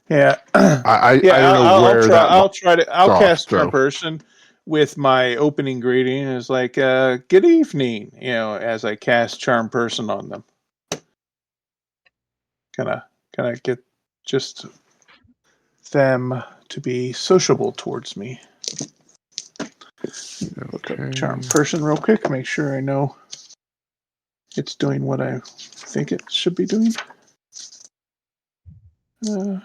Yeah. I don't know I'll where try. that I'll off, cast so. charm person with my opening greeting. It's like, good evening, as I cast charm person on them. Can I get just them to be sociable towards me? Look up charm person real quick. Make sure I know it's doing what I think it should be doing. The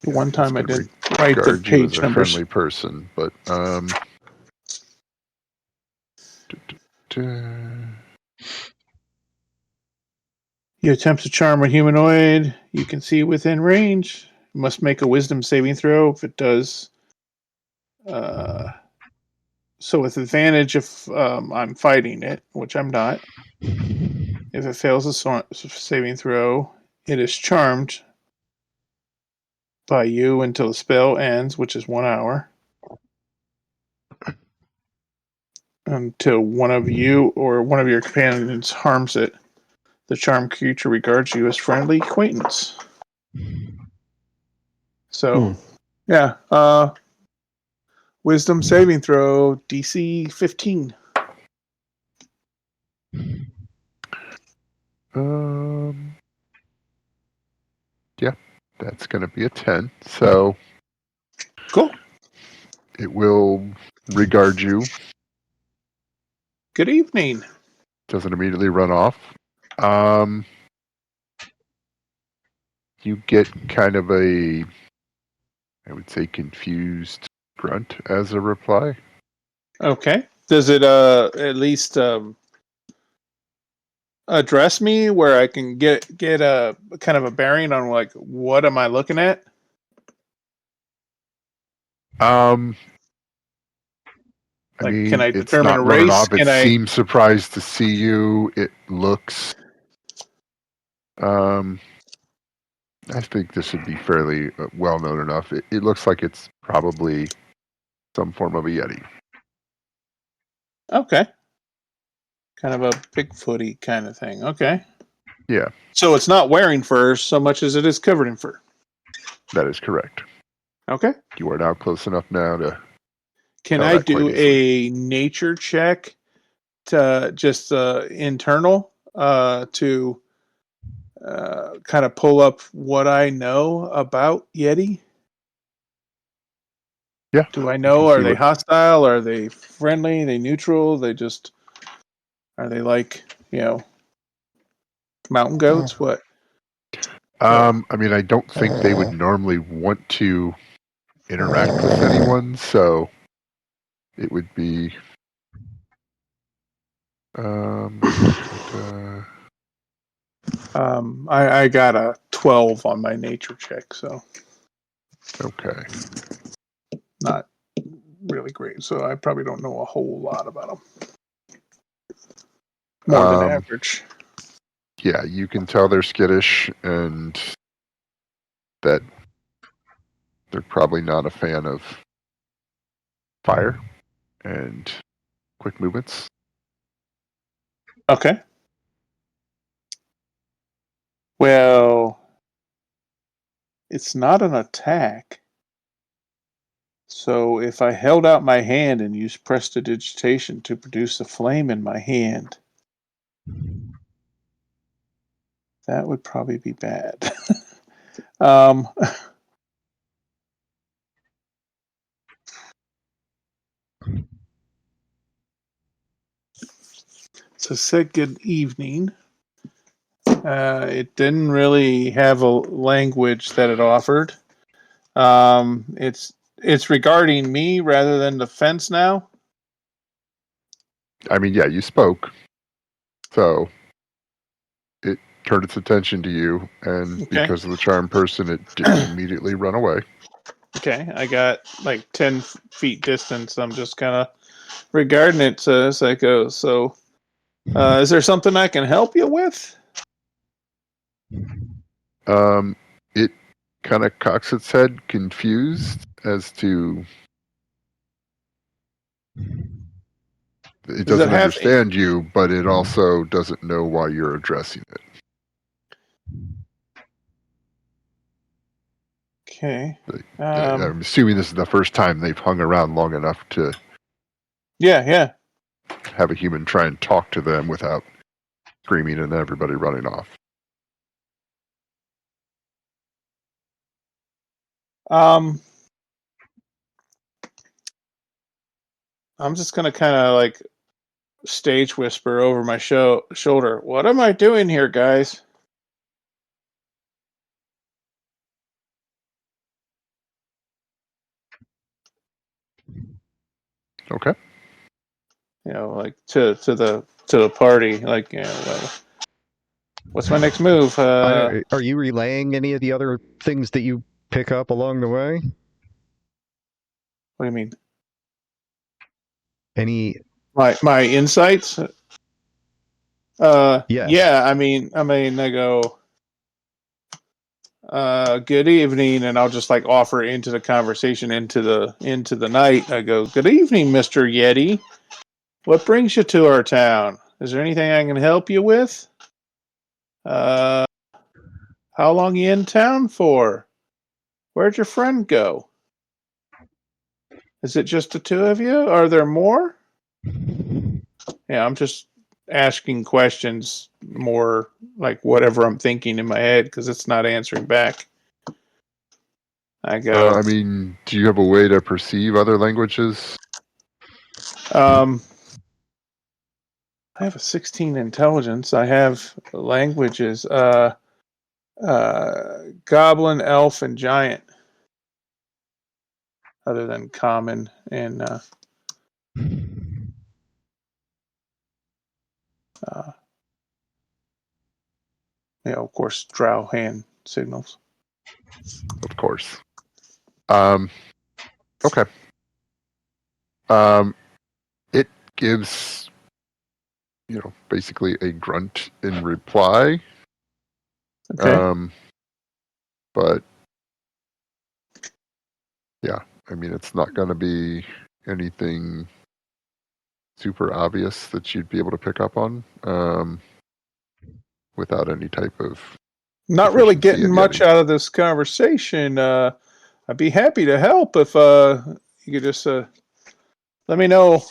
one time I didn't write the Regard you as page a numbers. friendly person, but You attempt to charm a humanoid you can see within range. You must make a wisdom saving throw. If it does, so with advantage if I'm fighting it, which I'm not. If it fails a saving throw, it is charmed by you until the spell ends, which is 1 hour. Until one of you or one of your companions harms it, the charmed creature regards you as friendly acquaintance. So, yeah. Wisdom saving throw, DC 15. Yeah, that's going to be a 10. So Cool. it will regard you. Good evening. Doesn't immediately run off. You get kind of a, I would say, confused grunt as a reply. Okay. Does it at least address me where I can get a kind of a bearing on like what am I looking at? Can I It's determine not running race? off. It seems surprised to see you. It looks. I think this would be fairly well known enough. It looks like it's probably some form of a Yeti. Okay. Kind of a Bigfooty kind of thing. Okay. Yeah. So it's not wearing fur so much as it is covered in fur. That is correct. Okay. You are now close enough now to. Can tell I that quite do easily. a nature check just internal to kind of pull up what I know about Yeti? Yeah. Do I you know? can Are see they what- hostile? Are they friendly? Are they neutral? Are they like, mountain goats? What? I mean, I don't think they would normally want to interact with anyone, so it would be. I got a 12 on my nature check, so Okay. not really great. So I probably don't know a whole lot about them. More than average. Yeah, you can tell they're skittish and that they're probably not a fan of fire and quick movements. Okay. Well, it's not an attack. So if I held out my hand and used prestidigitation to produce a flame in my hand, that would probably be bad. um, so said good evening. It didn't really have a language that it offered. It's regarding me rather than the fence now. I mean, yeah, you spoke. So it turned its attention to you, and Okay. because of the charm person, it didn't immediately run away. Okay, I got like 10 feet distance. I'm just kind of regarding it as I go. So, is there something I can help you with? It kind of cocks its head, confused as to it Does it doesn't have understand you, but it also doesn't know why you're addressing it. Okay. I'm assuming this is the first time they've hung around long enough to Yeah. have a human try and talk to them without screaming and everybody running off. I'm just gonna kind of like stage whisper over my shoulder. What am I doing here, guys? Okay. Like to the party. Like, what's my next move? Are you relaying any of the other things that you pick up along the way? What do you mean? Any? My insights? Yes. Yeah. I mean, I go. Good evening, and I'll just like offer into the conversation into the night. I go, good evening, Mr. Yeti. What brings you to our town? Is there anything I can help you with? How long you in town for? Where'd your friend go? Is it just the two of you? Are there more? Yeah, I'm just asking questions more like whatever I'm thinking in my head because it's not answering back. I go, I mean, do you have a way to perceive other languages? I have a 16 intelligence. I have languages, goblin, elf, and giant, other than common and of course, drow hand signals. Of course. Okay. It gives, basically a grunt in reply. Okay. But yeah, I mean, it's not going to be anything super obvious that you'd be able to pick up on without any type of Not really proficiency getting in much Yeti. out of this conversation. I'd be happy to help if you could just let me know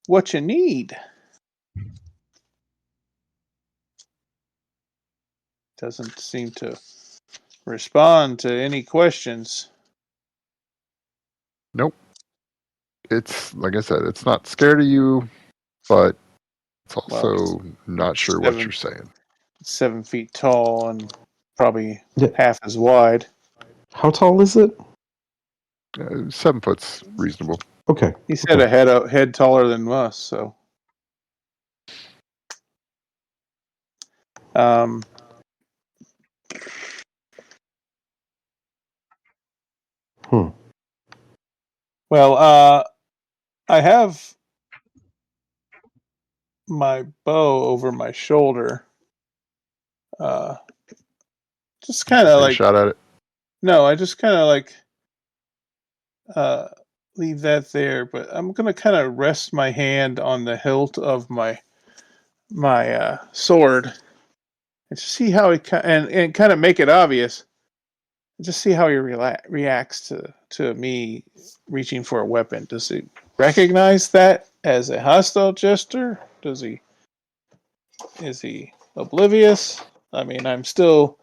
what you need. doesn't seem to respond to any questions. Nope. It's like I said, it's not scared of you, but it's also not sure what you're saying. 7 feet tall and probably Yeah. half as wide. How tall is it? 7 foot's reasonable. Okay. He said a head taller than us, so. Well, I have my bow over my shoulder. Just kind of like shot at it. No, I just kind of like leave that there, but I'm gonna kind of rest my hand on the hilt of my sword and just see how he and kind of make it obvious. Just see how he reacts to me reaching for a weapon. Does he recognize that as a hostile gesture? Is he oblivious? I mean, I'm still,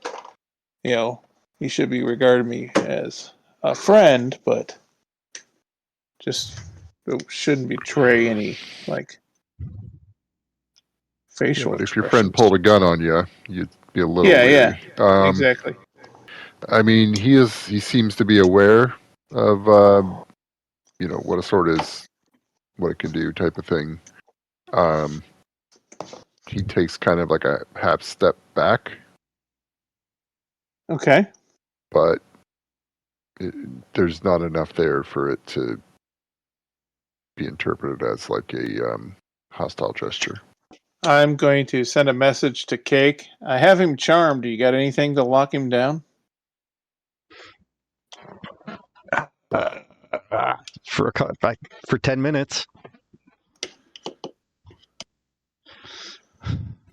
he should be regarding me as a friend, but just shouldn't betray any facial. But if your friend pulled a gun on you, you'd be a little leery. Yeah, exactly. I mean, he seems to be aware of what a sword is, what it can do, type of thing. He takes kind of like a half step back. Okay. But there's not enough there for it to be interpreted as like a hostile gesture. I'm going to send a message to Cake. I have him charmed. Do you got anything to lock him down? For 10 minutes.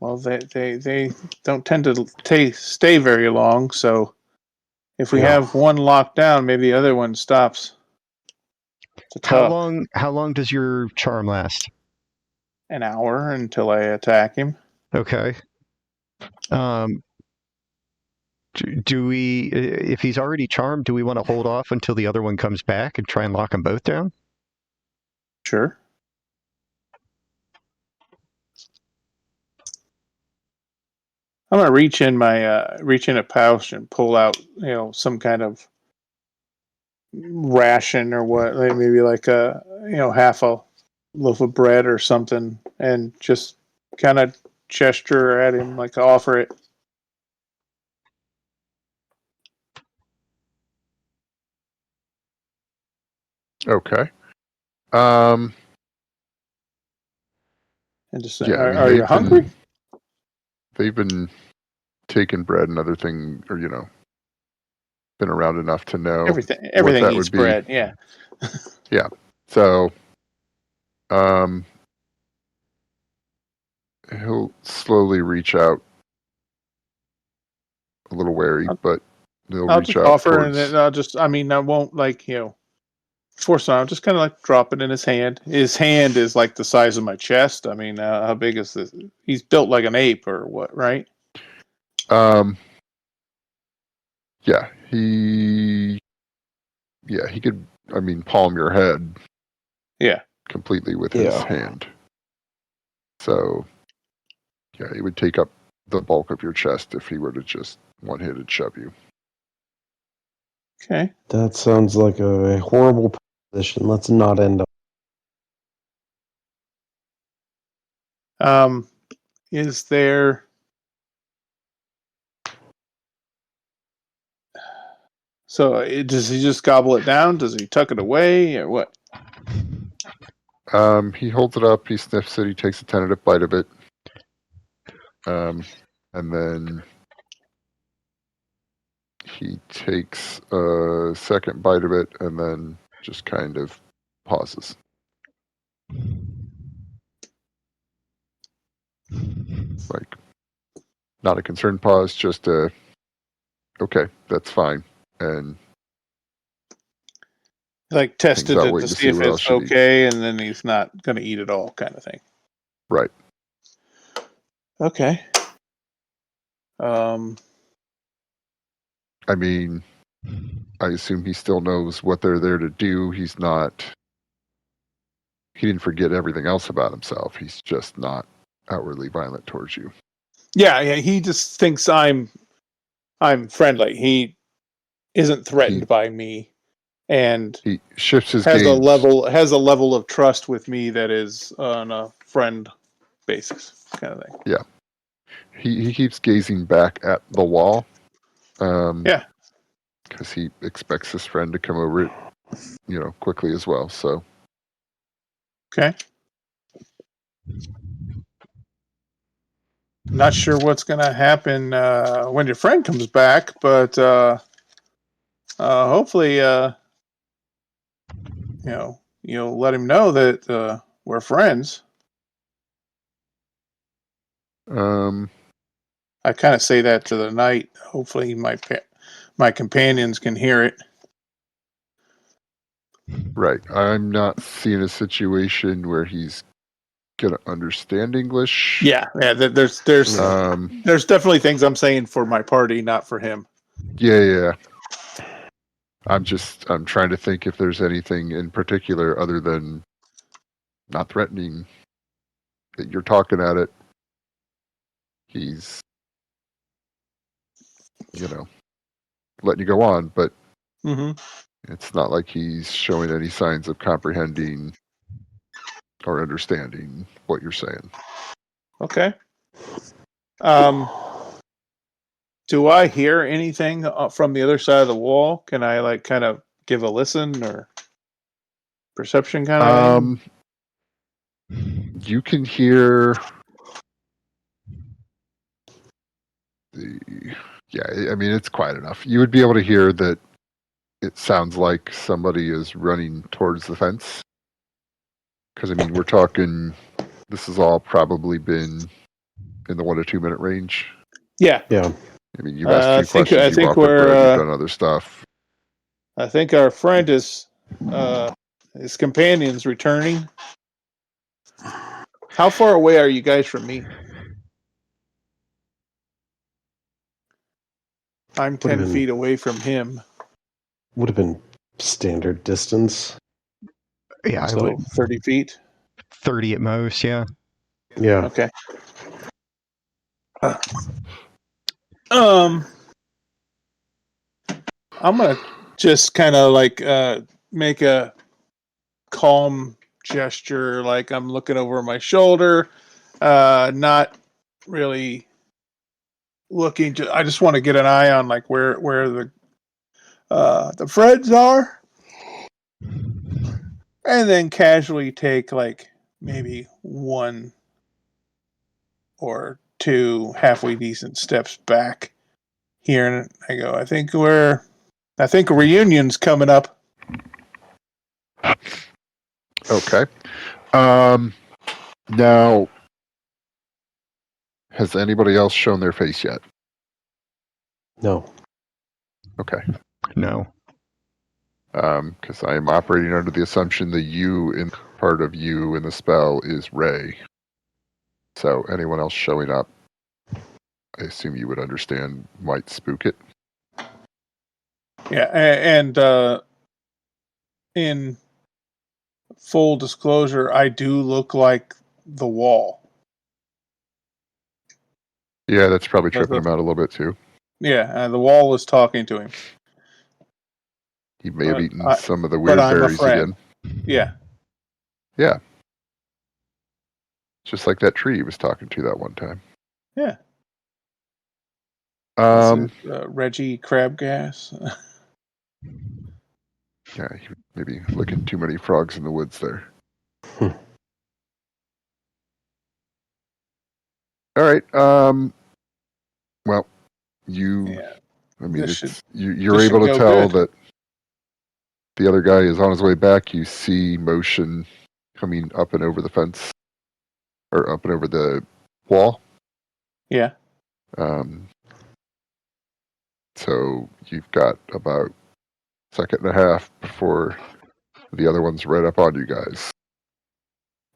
Well, they don't tend to stay very long, so if we have one locked down, maybe the other one stops to talk. How long does your charm last? An hour until I attack him. Okay. Do we, if he's already charmed, do we want to hold off until the other one comes back and try and lock them both down? Sure. I'm gonna reach in a pouch and pull out, some kind of ration or what, maybe like half a loaf of bread or something, and just kind of gesture at him, like offer it. Okay. And just say, are you hungry? They've been taking bread and other things, or been around enough to know everything eats bread. Yeah. Yeah. So, he'll slowly reach out, a little wary, but I'll reach just out offer, towards... and then I won't force on. I'll just kind of drop it in his hand. His hand is like the size of my chest. I mean, how big is this? He's built like an ape or what, right? Yeah, he could, palm your head. Yeah. Completely with his hand. So, yeah, he would take up the bulk of your chest if he were to just one-handed shove you. Okay. That sounds like a horrible position. Let's not end up. Is there... So does he just gobble it down? Does he tuck it away or what? He holds it up, he sniffs it, he takes a tentative bite of it. And then he takes a second bite of it and then just kind of pauses. Like, not a concerned pause, just a, okay, that's fine. And like tested it to see if it's okay, and then he's not going to eat it all, kind of thing. Right. Okay. I mean, I assume he still knows what they're there to do. He didn't forget everything else about himself. He's just not outwardly violent towards you. Yeah, he just thinks I'm friendly. He isn't threatened by me, and He shifts his has gaze. a level of trust with me that is on a friend basis, kind of thing. Yeah. He keeps gazing back at the wall. Yeah. Because he expects his friend to come over it, quickly as well. So. Okay. Not sure what's going to happen when your friend comes back, but hopefully, you'll let him know that we're friends. I kind of say that to the night. Hopefully, my companions can hear it. Right. I'm not seeing a situation where he's gonna understand English. Yeah. There's definitely things I'm saying for my party, not for him. Yeah. I'm trying to think if there's anything in particular other than not threatening that you're talking at it. He's, letting you go on, but it's not like he's showing any signs of comprehending or understanding what you're saying. Okay. Do I hear anything from the other side of the wall? Can I kind of give a listen or perception kind of thing? You can hear I mean, it's quiet enough. You would be able to hear that it sounds like somebody is running towards the fence. Because, I mean, we're talking, this has all probably been in the 1 to 2 minute range. Yeah. I mean, you've asked 2 questions, I you've think offered bread, you've done other stuff. I think our friend is his companion's returning. How far away are you guys from me? I'm 10 feet away from him. Would have been standard distance. Yeah, so I would 30 feet. 30 at most. Yeah. Yeah. Okay. I'm gonna just kind of make a calm gesture, like I'm looking over my shoulder, not really looking. I just want to get an eye on where the Freds are, and then casually take maybe 1 or 2 halfway decent steps back here, and I go, I think a reunion's coming up. Okay. Now, has anybody else shown their face yet? No. Okay. No. Because I am operating under the assumption the you in part of you in the spell is Ray. So anyone else showing up, I assume you would understand, might spook it. Yeah, and in full disclosure, I do look like the wall. Yeah, that's probably tripping him out a little bit too. Yeah, the wall is talking to him. He may have eaten some of the but weird I'm a berries friend. again. Yeah. Yeah. Just like that tree he was talking to that one time. Yeah. Reggie Crabgrass. Yeah, he maybe licking too many frogs in the woods there. All right. Well, I mean, you're able to tell that the other guy is on his way back. You see motion coming up and over the fence, or up and over the wall. Yeah. So you've got about a second and a half before the other one's right up on you guys.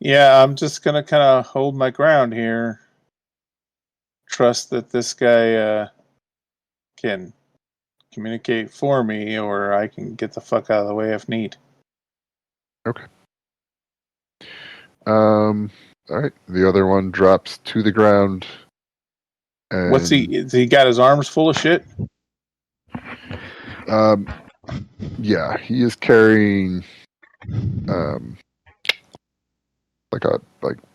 Yeah, I'm just gonna kind of hold my ground here. Trust that this guy can communicate for me, or I can get the fuck out of the way if need. Okay. All right. The other one drops to the ground. And, What's he? Is he got his arms full of shit? Yeah, he is carrying like a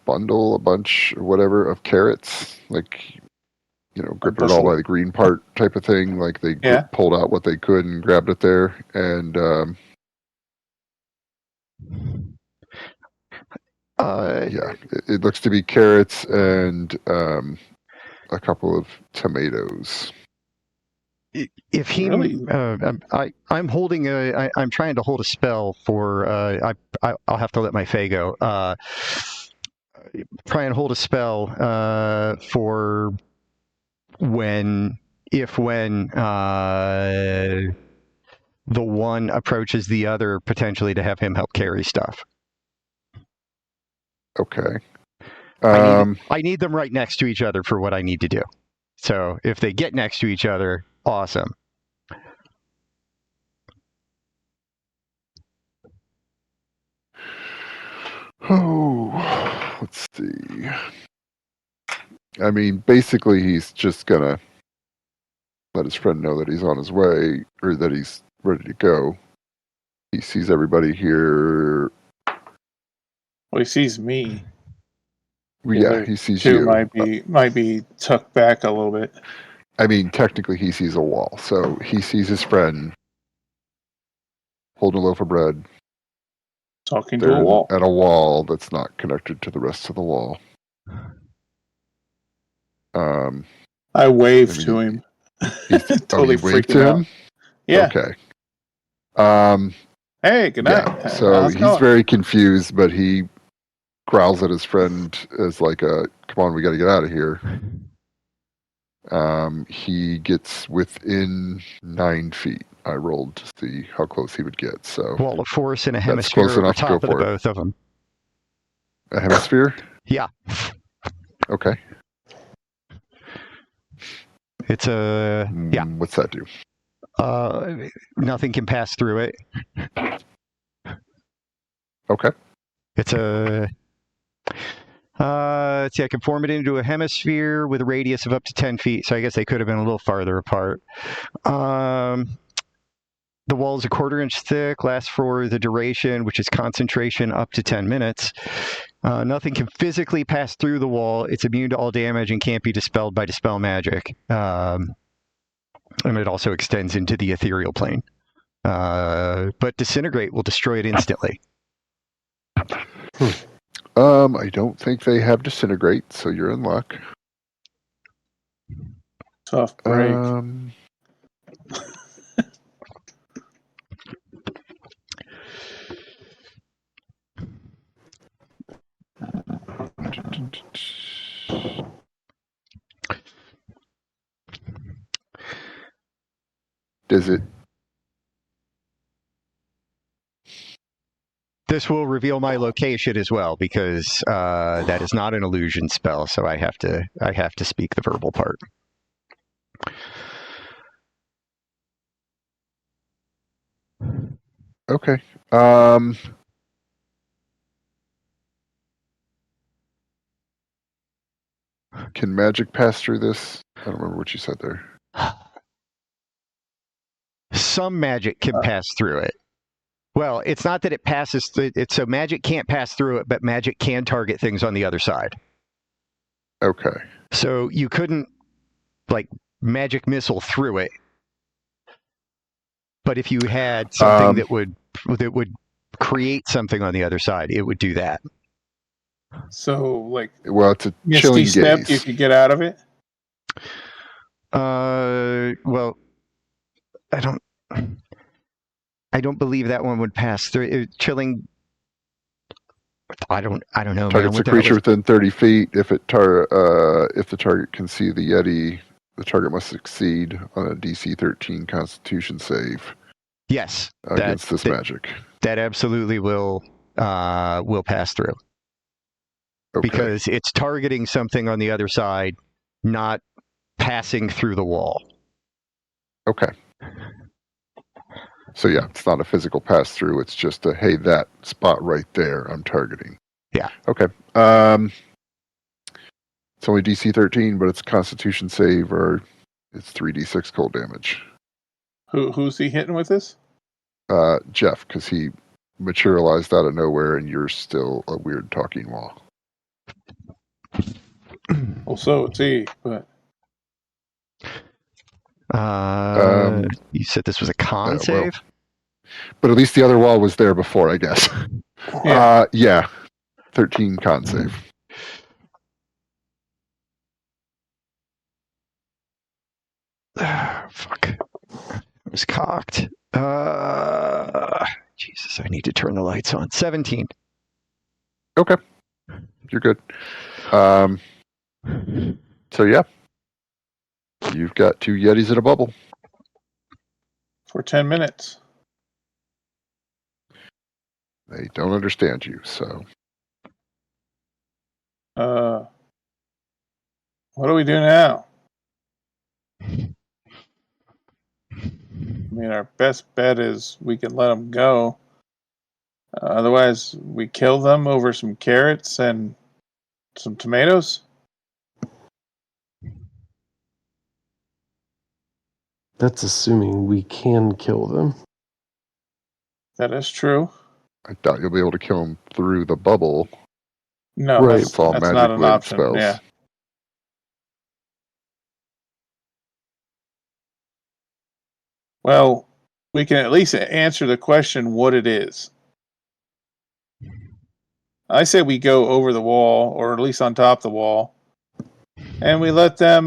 bunch or whatever of carrots, like gripped it all by the green part type of thing. Like they pulled out what they could and grabbed it there, and it looks to be carrots and a couple of tomatoes. If he, Really? I'm holding I'm trying to hold a spell for. I'll have to let my Fae go. Try and hold a spell for when the one approaches the other, potentially to have him help carry stuff. Okay. I need them right next to each other for what I need to do. So if they get next to each other, awesome. Oh, let's see. I mean, basically, he's just gonna let his friend know that he's on his way, or that he's ready to go. He sees everybody here. Well, he sees me. Yeah, he sees two you. Might be tucked back a little bit. I mean, technically, he sees a wall, so he sees his friend holding a loaf of bread, talking to a wall, at a wall that's not connected to the rest of the wall. I wave to him. Totally waved to him? Yeah. Okay. Hey, good night. Yeah, so he's very confused, but he growls at his friend as like come on, we got to get out of here. He gets within 9 feet. I rolled to see how close he would get. So wall of force and a hemisphere close enough over top to go of for both of them. A hemisphere? Yeah. Okay. It's a What's that do? Nothing can pass through it. Okay. It's a let's see, I can form it into a hemisphere with a radius of up to 10 feet, so I guess they could have been a little farther apart. The wall is a 1/4 inch thick, lasts for the duration, which is concentration up to 10 minutes. Nothing can physically pass through the wall. It's immune to all damage and can't be dispelled by dispel magic. And it also extends into the ethereal plane. But disintegrate will destroy it instantly. I don't think they have disintegrate, so you're in luck. Tough break. Does it? This will reveal my location as well, because that is not an illusion spell, so I have to speak the verbal part. Okay. Can magic pass through this? I don't remember what you said there. Some magic can pass through it. Well, it's not that it passes through it, so magic can't pass through it, but magic can target things on the other side. Okay. So you couldn't, magic missile through it. But if you had something that would create something on the other side, it would do that. So, it's a Misty chilling Step, gaze. you could get out of it? Well, I don't believe that one would pass through. Chilling. I don't know. Targets a creature within 30 feet. If the target can see the Yeti, the target must succeed on a DC 13 Constitution save. Yes, against this magic. That absolutely will pass through. Okay. Because it's targeting something on the other side, not passing through the wall. Okay. So yeah, it's not a physical pass through. It's just a, hey, that spot right there, I'm targeting. Yeah. Okay. It's only DC 13, but it's Constitution save, or it's 3d6 cold damage. Who's he hitting with this? Jeff, because he materialized out of nowhere, and you're still a weird talking wall. Well, so is he, but You said this was a con well, save? but at least the other wall was there before, I guess. Yeah. Yeah. 13 con save. Fuck. It was cocked. Jesus, I need to turn the lights on. 17. Okay. You're good. So yeah. You've got 2 Yetis in a bubble. For 10 minutes. They don't understand you, so. What do we do now? I mean, our best bet is we can let them go. Otherwise, we kill them over some carrots and some tomatoes. That's assuming we can kill them. That is true. I doubt you'll be able to kill them through the bubble. No, Right. that's, It's all that's magic not an related option. spells. Yeah. Well, we can at least answer the question what it is. I say we go over the wall, or at least on top of the wall, and we let them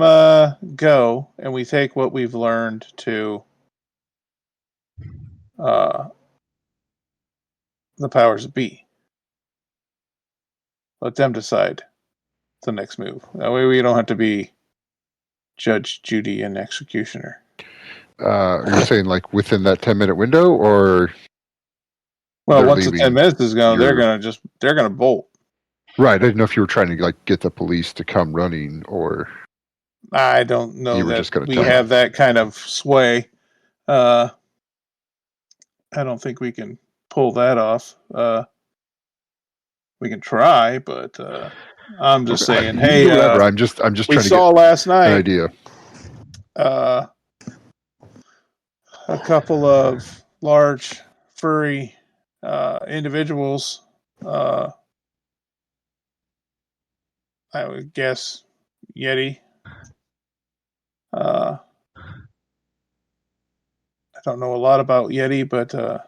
go, and we take what we've learned to the powers that be. Let them decide the next move. That way we don't have to be Judge, Judy, and Executioner. You're saying like within that 10-minute window, or Well, they're once the 10 leaving minutes is gone, your- they're gonna bolt. right? I didn't know if you were trying to like get the police to come running, or I don't know You were that just gonna we tell have that kind of sway. I don't think we can pull that off. We can try, but I'm just Okay. saying, You can hey, do whatever. I'm just we trying to get saw last an night idea. a couple of large furry individuals. I would guess Yeti. I don't know a lot about Yeti, but I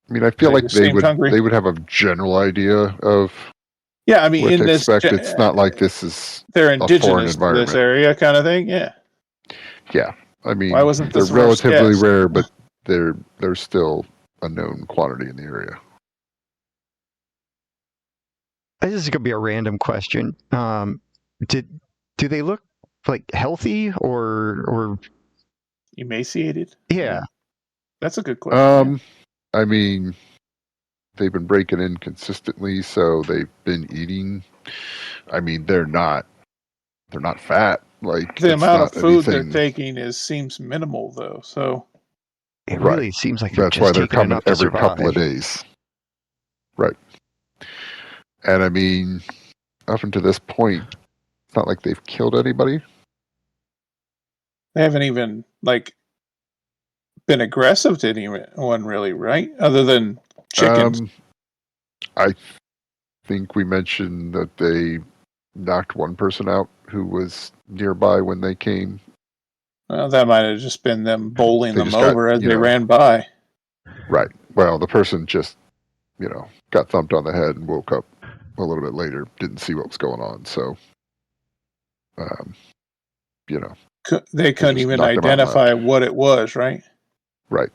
mean, I feel they like just they seemed hungry. would have a general idea of Yeah, I mean, what in to this, expect. It's not like this is they're a foreign indigenous to this environment. area, kind of thing. Yeah. Yeah, I mean, Why wasn't they're this the first relatively guess? rare, but they're still a known quantity in the area. This is going to be a random question. Do they look like healthy or Emaciated? yeah? That's a good question. I mean, they've been breaking in consistently, so they've been eating. I mean, they're not fat. Like, The it's amount of not food they're anything. taking seems minimal, though. So It Right. really seems like they're That's why just they're taking coming enough to every survive. couple of days. Right. And I mean, up until this point, it's not like they've killed anybody. they haven't even been aggressive to anyone, really, right? Other than chickens. I think we mentioned that they knocked one person out who was nearby when they came. Well, that might have just been them bowling They them just got, over as you they know, ran by. Right. Well, the person just, got thumped on the head and woke up a little bit later, didn't see what was going on. So, They couldn't just even knocked them out and identify left. what it was, right? Right.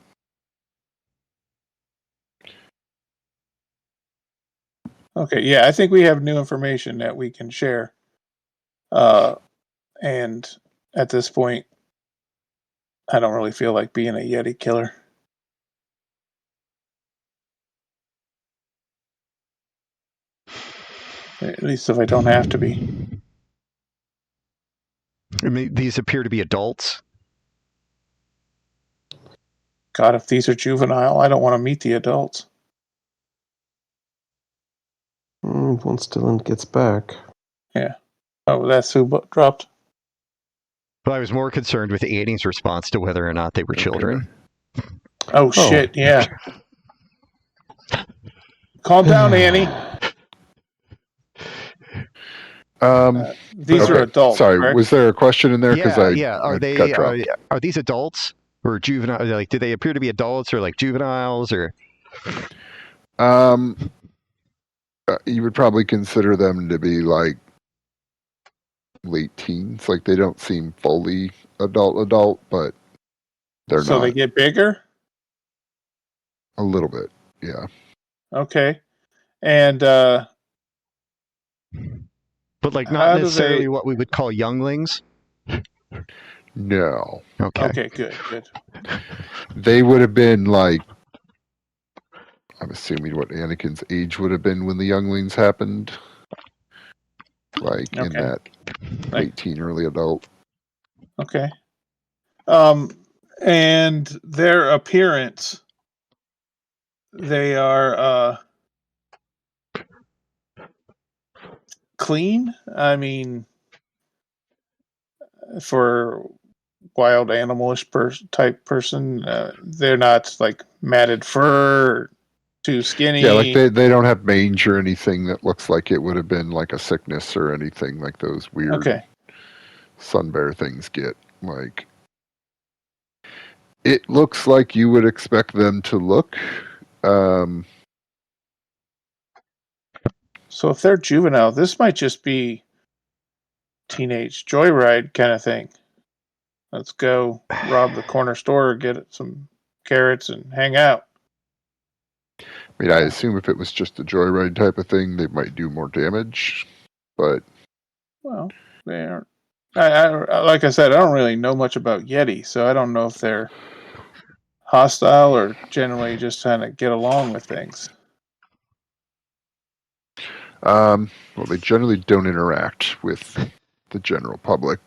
Okay, yeah, I think we have new information that we can share. And at this point, I don't really feel like being a Yeti killer. At least if I don't have to be. I mean, these appear to be adults. God, if these are juvenile, I don't want to meet the adults. Once Dylan gets back. Yeah. Oh, that's who dropped. But I was more concerned with Annie's response to whether or not they were children. Oh, shit, yeah. Calm down, Annie. These are adults. Sorry, correct? was there a question in there? Yeah. Are I they got dropped. are these adults or juvenile? Like, do they appear to be adults or like juveniles or? You would probably consider them to be like late teens. Like they don't seem fully adult, but they're So not. they get bigger? A little bit, yeah. Okay. And But like How not do necessarily they- what we would call younglings. No. okay, good. They would have been like, I'm assuming what Anakin's age would have been when the younglings happened. Like in Okay. that late teen, early adult. Okay. And their appearance, they are clean. I mean, for wild animalish type person, they're not like matted fur, or too skinny. Yeah, like they don't have mange or anything that looks like it would have been like a sickness or anything like those weird Okay. sun bear things get. Like it looks like you would expect them to look. So if they're juvenile, this might just be teenage joyride kind of thing. Let's go rob the corner store, get some carrots, and hang out. I mean, I assume if it was just a joyride type of thing, they might do more damage. But Well, they aren't. I like I said, I don't really know much about Yeti, so I don't know if they're hostile or generally just trying to get along with things. well, they generally don't interact with the general public.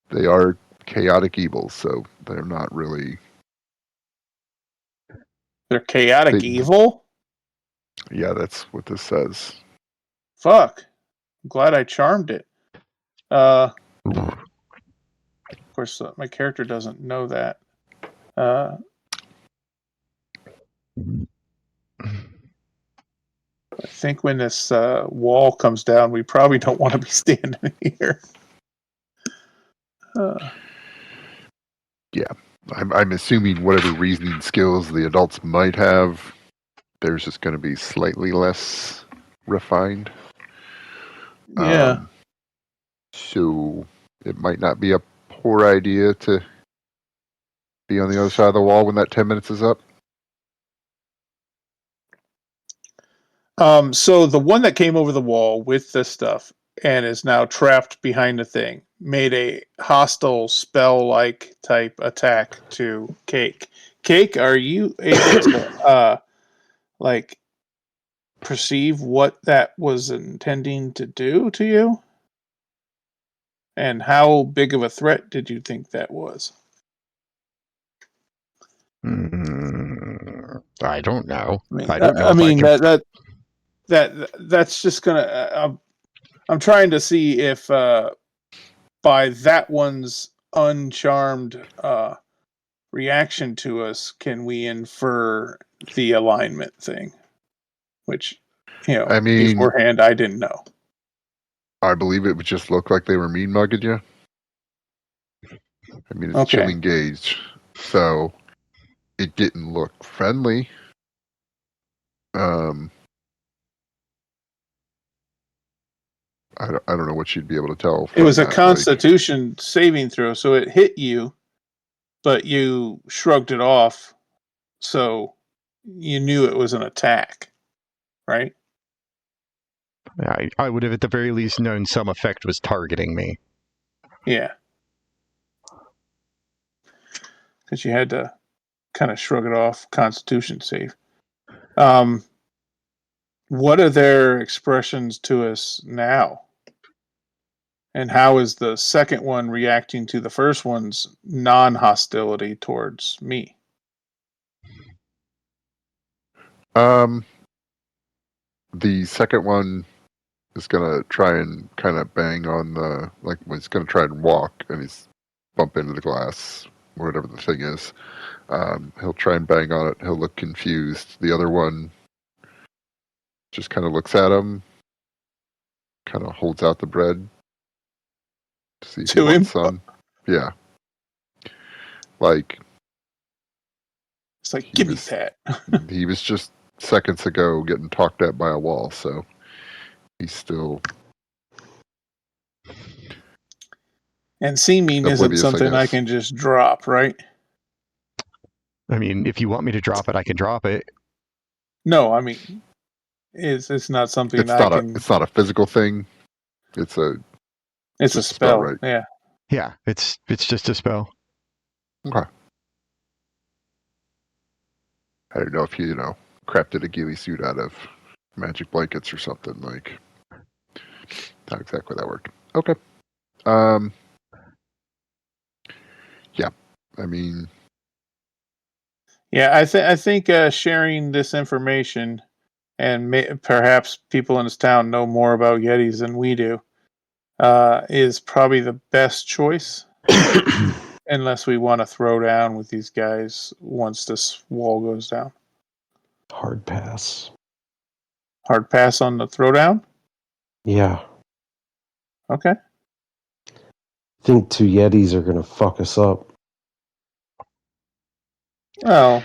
They are chaotic evils, so they're not really. They're chaotic evil? Yeah, that's what this says. Fuck. I'm glad I charmed it. Of course, my character doesn't know that. I think when this wall comes down, we probably don't want to be standing here. Yeah, I'm assuming whatever reasoning skills the adults might have, theirs is going to be slightly less refined. Yeah. So it might not be a poor idea to be on the other side of the wall when that 10 minutes is up. So the one that came over the wall with this stuff and is now trapped behind the thing made a hostile spell-like type attack to Cake. Cake, are you able to like perceive what that was intending to do to you? And how big of a threat did you think that was? I don't know. I don't know. I mean that's just gonna. I'm trying to see if by that one's uncharmed reaction to us, can we infer the alignment thing? Which, I mean, beforehand I didn't know. I believe it would just look like they were mean mugging you. I mean, it's Okay. chilling gaze, so it didn't look friendly. I don't know what you'd be able to tell. It was a that, Constitution saving throw, so it hit you, but you shrugged it off, so you knew it was an attack, right? I would have at the very least known some effect was targeting me. Yeah. Because you had to kind of shrug it off. Constitution save. What are their expressions to us now? And how is the second one reacting to the first one's non-hostility towards me? The second one is gonna try and kind of bang on the he's gonna try and walk, and he's bump into the glass, or whatever the thing is. He'll try and bang on it. He'll look confused. The other one just kind of looks at him, kind of holds out the bread to see if he To him? wants some. Yeah, like It's like, He give me was- that. he was just seconds ago getting talked at by a wall, so he's still And seeming isn't oblivious, I something I guess. can just drop, right? I mean, if you want me to drop it, I can drop it. No, I mean, it's not something It's I not can. it's not a physical thing. It's a It's a just spell, spell, right? yeah. Yeah, it's just a spell. okay. I don't know if he, crafted a ghillie suit out of magic blankets or something, like not exactly that worked. Okay. Yeah. I mean, Yeah, I think sharing this information, and perhaps people in this town know more about Yetis than we do, is probably the best choice. Unless we want to throw down with these guys once this wall goes down. Hard pass. Hard pass on the throwdown? Yeah. Okay. I think 2 Yetis are going to fuck us up. Well,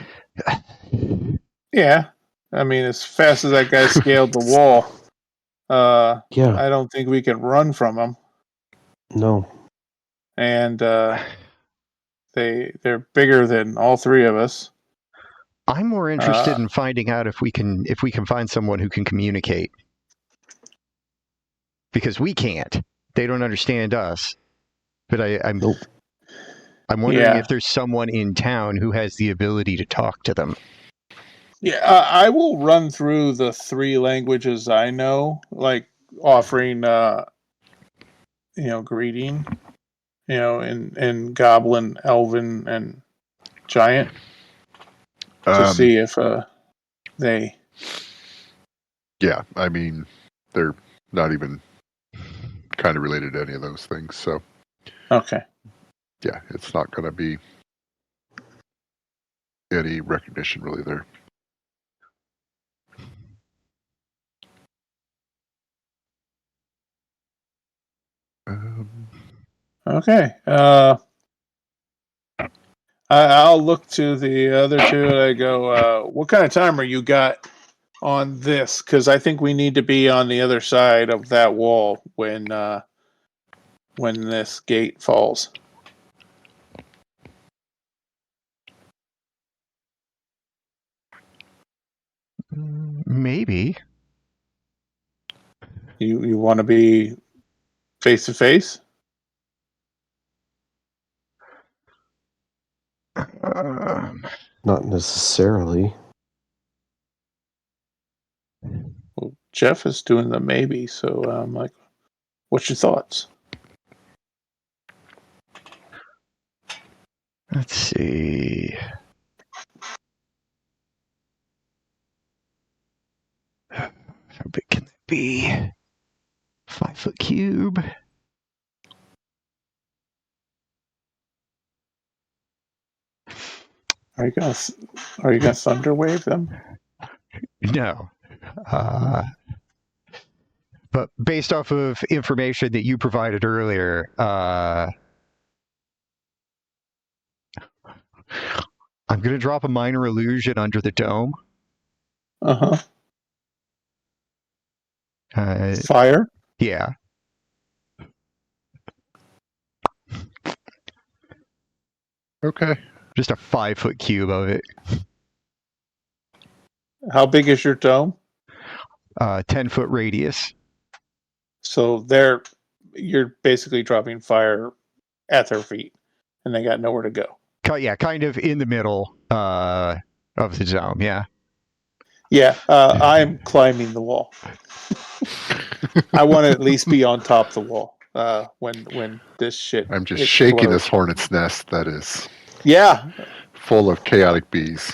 yeah. I mean, as fast as that guy scaled the wall, Yeah. I don't think we can run from him. No. And they're bigger than all three of us. I'm more interested in finding out if we can find someone who can communicate. Because we can't. They don't understand us. But I'm Nope. I'm wondering Yeah. if there's someone in town who has the ability to talk to them. Yeah, I will run through the 3 languages I know, like offering, greeting, in Goblin, Elven, and Giant, to see if they. yeah, I mean, they're not even kind of related to any of those things, so Okay. yeah, it's not going to be any recognition really there. Okay. I'll look to the other 2 and I go, what kind of timer you got on this? Because I think we need to be on the other side of that wall when this gate falls. Maybe. You want to be face to face? Not necessarily. Well, Jeff is doing the maybe, so I'm like, what's your thoughts? Let's see. How big can that be? 5-foot cube. Are you gonna thunder wave them? No. But based off of information that you provided earlier, I'm going to drop a minor illusion under the dome. Uh-huh. Fire? Yeah. Okay. Just a 5-foot cube of it. How big is your dome? 10-foot radius. So you're basically dropping fire at their feet, and they got nowhere to go. Yeah, kind of in the middle of the dome, yeah. Yeah, I'm climbing the wall. I want to at least be on top of the wall. when this shit. I'm just shaking explodes. this hornet's nest that is Yeah, full of chaotic bees.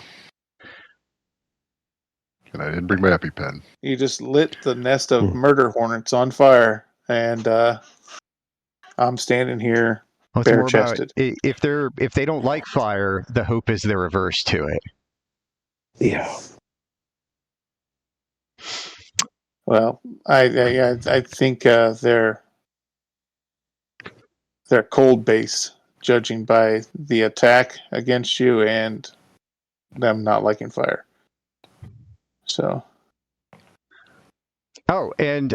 And I didn't bring my EpiPen. you just lit the nest of murder hornets on fire, and I'm standing here Well, it's bare more about chested. if they don't like fire, the hope is the reverse to it. Yeah. Well, I think they're cold base, judging by the attack against you and them not liking fire. So. Oh, and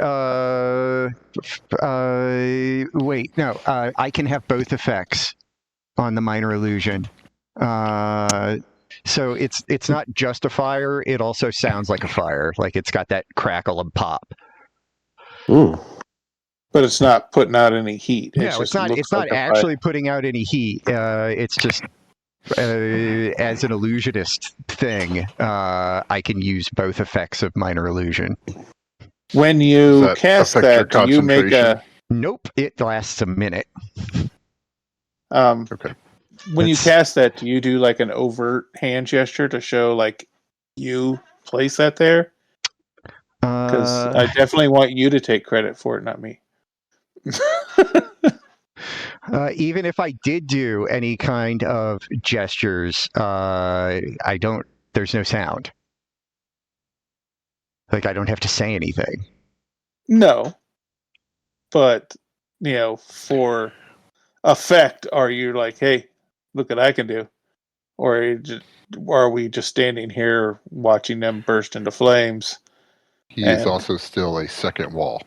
wait, no, I can have both effects on the minor illusion. So it's not just a fire; it also sounds like a fire. Like it's got that crackle and pop. Mm. But it's not putting out any heat. No, it's not. It's not actually putting out any heat. It's just as an illusionist thing, I can use both effects of minor illusion. When you cast that, do you make a? Nope, it lasts a minute. Okay. When you cast that, do you do like an overt hand gesture to show like you place that there? Because I definitely want you to take credit for it, not me. Even if I did do any kind of gestures, I don't. There's no sound. Like I don't have to say anything. No, but for effect, are you like, hey, look what I can do, or are we just standing here watching them burst into flames? He is also still a second wall.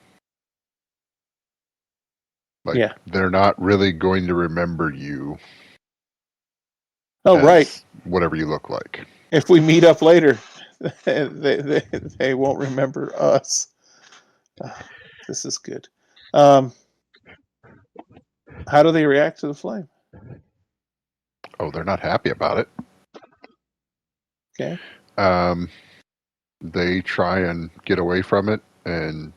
Like, yeah, they're not really going to remember you. Oh, right. Whatever you look like. If we meet up later, they won't remember us. This is good. How do they react to the flame? Oh, they're not happy about it. Okay. They try and get away from it, and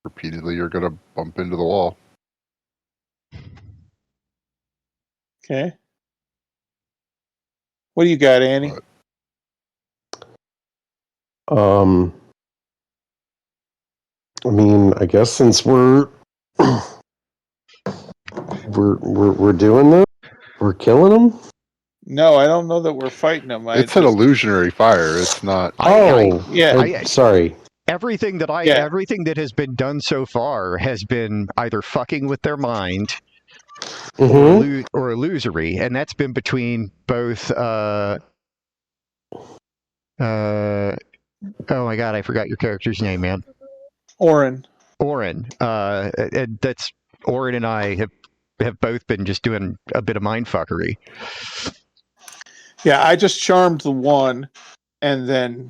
repeatedly you're going to bump into the wall. Okay. What do you got, Annie? I mean, I guess since we're doing this, we're killing them. No, I don't know that we're fighting them. It's an illusionary fire. It's not. Sorry. Everything that has been done so far has been either fucking with their mind or illusory, and that's been between both. Oh my god, I forgot your character's name, man. Oren. And that's Oren and I have both been just doing a bit of mindfuckery. Yeah, I just charmed the one, and then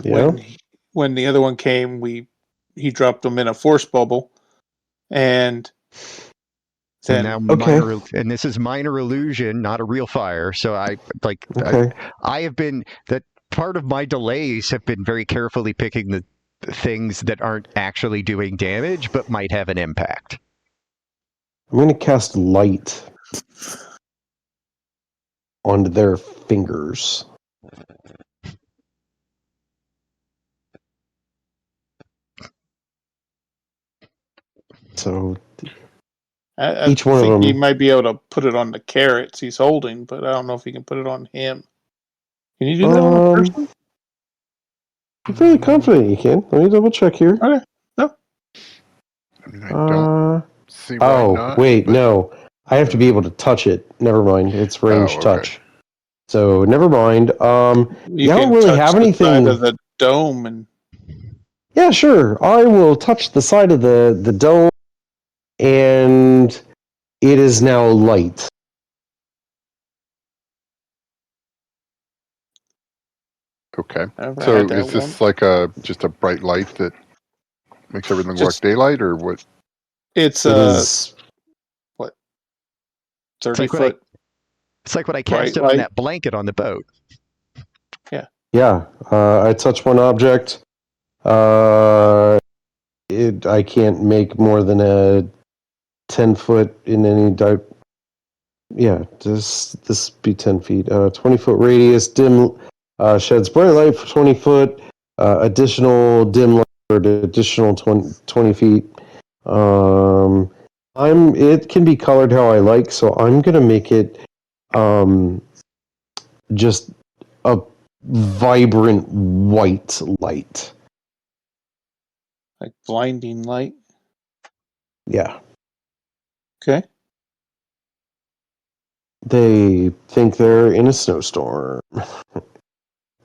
when the other one came, he dropped them in a force bubble, and then and this is minor illusion, not a real fire. So I have been that part of my delays have been very carefully picking the things that aren't actually doing damage but might have an impact. I'm going to cast light onto their fingers. So each one of them, he might be able to put it on the carrots he's holding, but I don't know if he can put it on him. Can you do that on a person? I'm fairly confident you can. Let me double check here. Okay. No. I mean, I don't see why not. Wait, no. I have to be able to touch it. Never mind. It's ranged touch. So never mind. You don't really have anything. Side of the dome and. Yeah, sure. I will touch the side of the dome, and it is now light. Okay. So is this like just a bright light that makes everything look like daylight, or what? It's what? 30-foot. It's like what I casted on that blanket on the boat. Yeah. Yeah. I touch one object. I can't make more than a 10 foot in any yeah, this be 10 feet. 20-foot radius, dim, sheds bright light for 20 foot, additional dim light for an additional 20 feet. It can be colored how I like, so I'm gonna make it just a vibrant white light. Like blinding light. Yeah. Okay. They think they're in a snowstorm.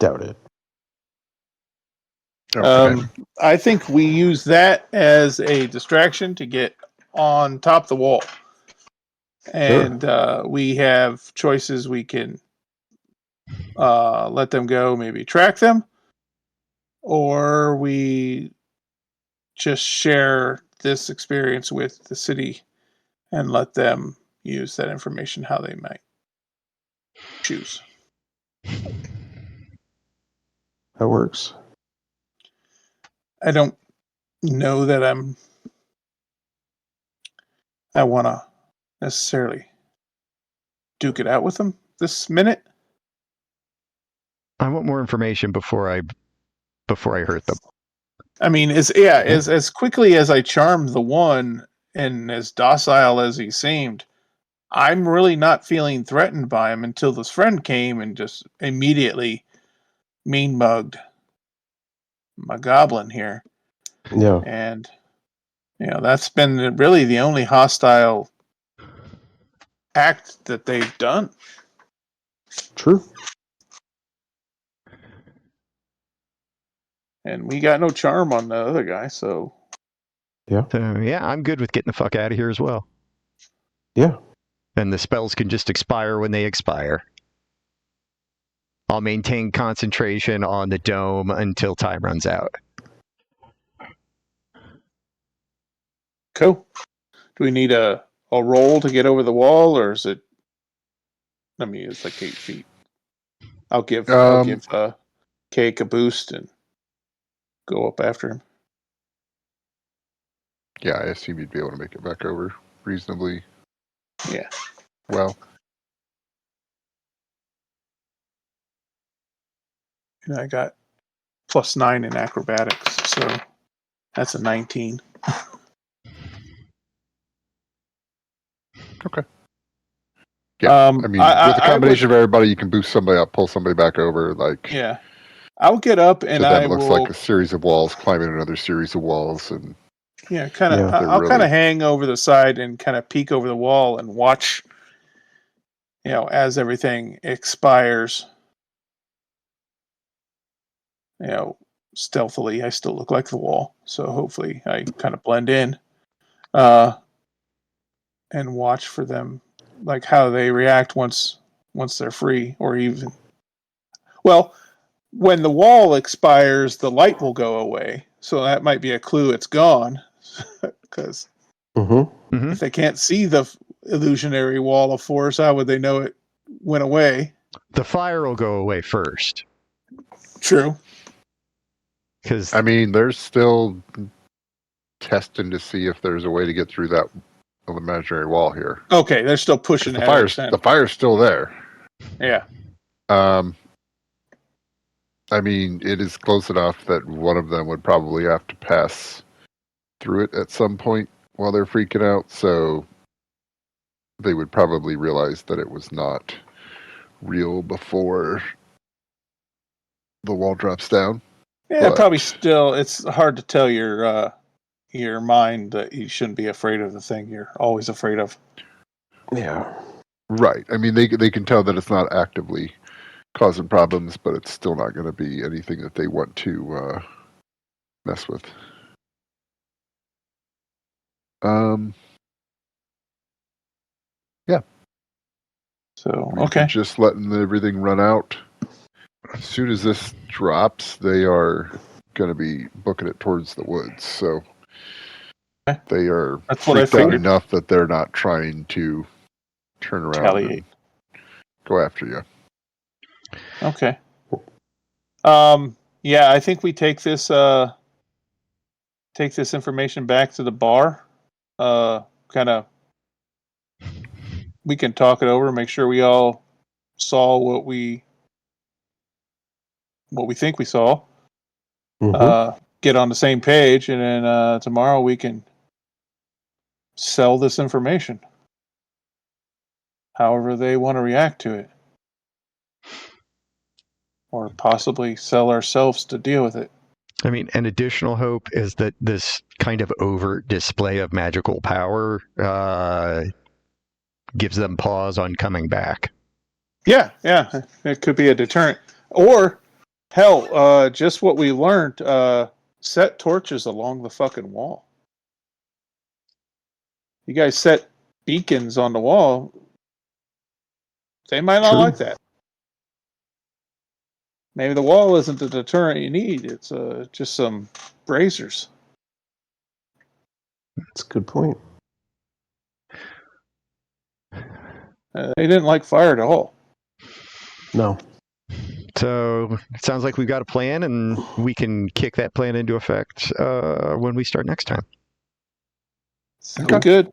Doubt it. Okay. I think we use that as a distraction to get on top of the wall. And we have choices. We can let them go, maybe track them, or we just share this experience with the city and let them use that information how they might choose. That works. I don't know that I want to necessarily duke it out with them this minute. I want more information before I hurt them. I mean, as quickly as I charmed the one and as docile as he seemed, I'm really not feeling threatened by him until this friend came and just immediately mean mugged my goblin here. Yeah. And that's been really the only hostile act that they've done. True. And we got no charm on the other guy, so Yeah. So, yeah, I'm good with getting the fuck out of here as well. Yeah. And the spells can just expire when they expire. I'll maintain concentration on the dome until time runs out. cool. Do we need a roll to get over the wall, or is it? I mean, it's like 8 feet. I'll give Cake a boost and go up after him. Yeah, I assume you'd be able to make it back over reasonably Yeah. well. And I got +9 in acrobatics, so that's a 19. Okay. Yeah, Um, I mean, I- with a I combination of everybody, you can boost somebody up, pull somebody back over, like, Yeah. I'll get up and to them I it looks will like a series of walls, climbing another series of walls, and Yeah, Yeah. I'll kind really- of hang over the side and kind of peek over the wall and watch, as everything expires. Stealthily. I still look like the wall, so hopefully I kind of blend in, and watch for them, like how they react once they're free, or even, well, when the wall expires, the light will go away. So that might be a clue it's gone, because Mm-hmm. if they can't see the illusionary wall of force, how would they know it went away? The fire will go away first. True. Because I mean, they're still testing to see if there's a way to get through that imaginary wall here. Okay, they're still pushing The ahead. fire's still there. Yeah. I mean, it is close enough that one of them would probably have to pass through it at some point while they're freaking out, so they would probably realize that it was not real before the wall drops down. Yeah, But- probably still. It's hard to tell your mind that you shouldn't be afraid of the thing you're always afraid of. Yeah. Right. I mean, they can tell that it's not actively causing problems, but it's still not going to be anything that they want to mess with. Yeah. So I mean, if okay. you're just letting everything run out. As soon as this drops, they are going to be booking it towards the woods. So Okay. they are That's what I freaked out figured. enough that they're not trying to turn around Retaliate. and go after you. Okay. Yeah, I think we take this information back to the bar. Kind of we can talk it over, make sure we all saw what we think we saw. Get on the same page, and then tomorrow we can sell this information however they want to react to it, or possibly sell ourselves to deal with it. I mean, an additional hope is that this kind of overt display of magical power gives them pause on coming back. Yeah, it could be a deterrent. Or, hell, just what we learned, set torches along the fucking wall. You guys set beacons on the wall. They might not like that. Maybe the wall isn't the deterrent you need. It's just some braziers. That's a good point. They didn't like fire at all. No. So it sounds like we've got a plan, and we can kick that plan into effect when we start next time. Sounds good.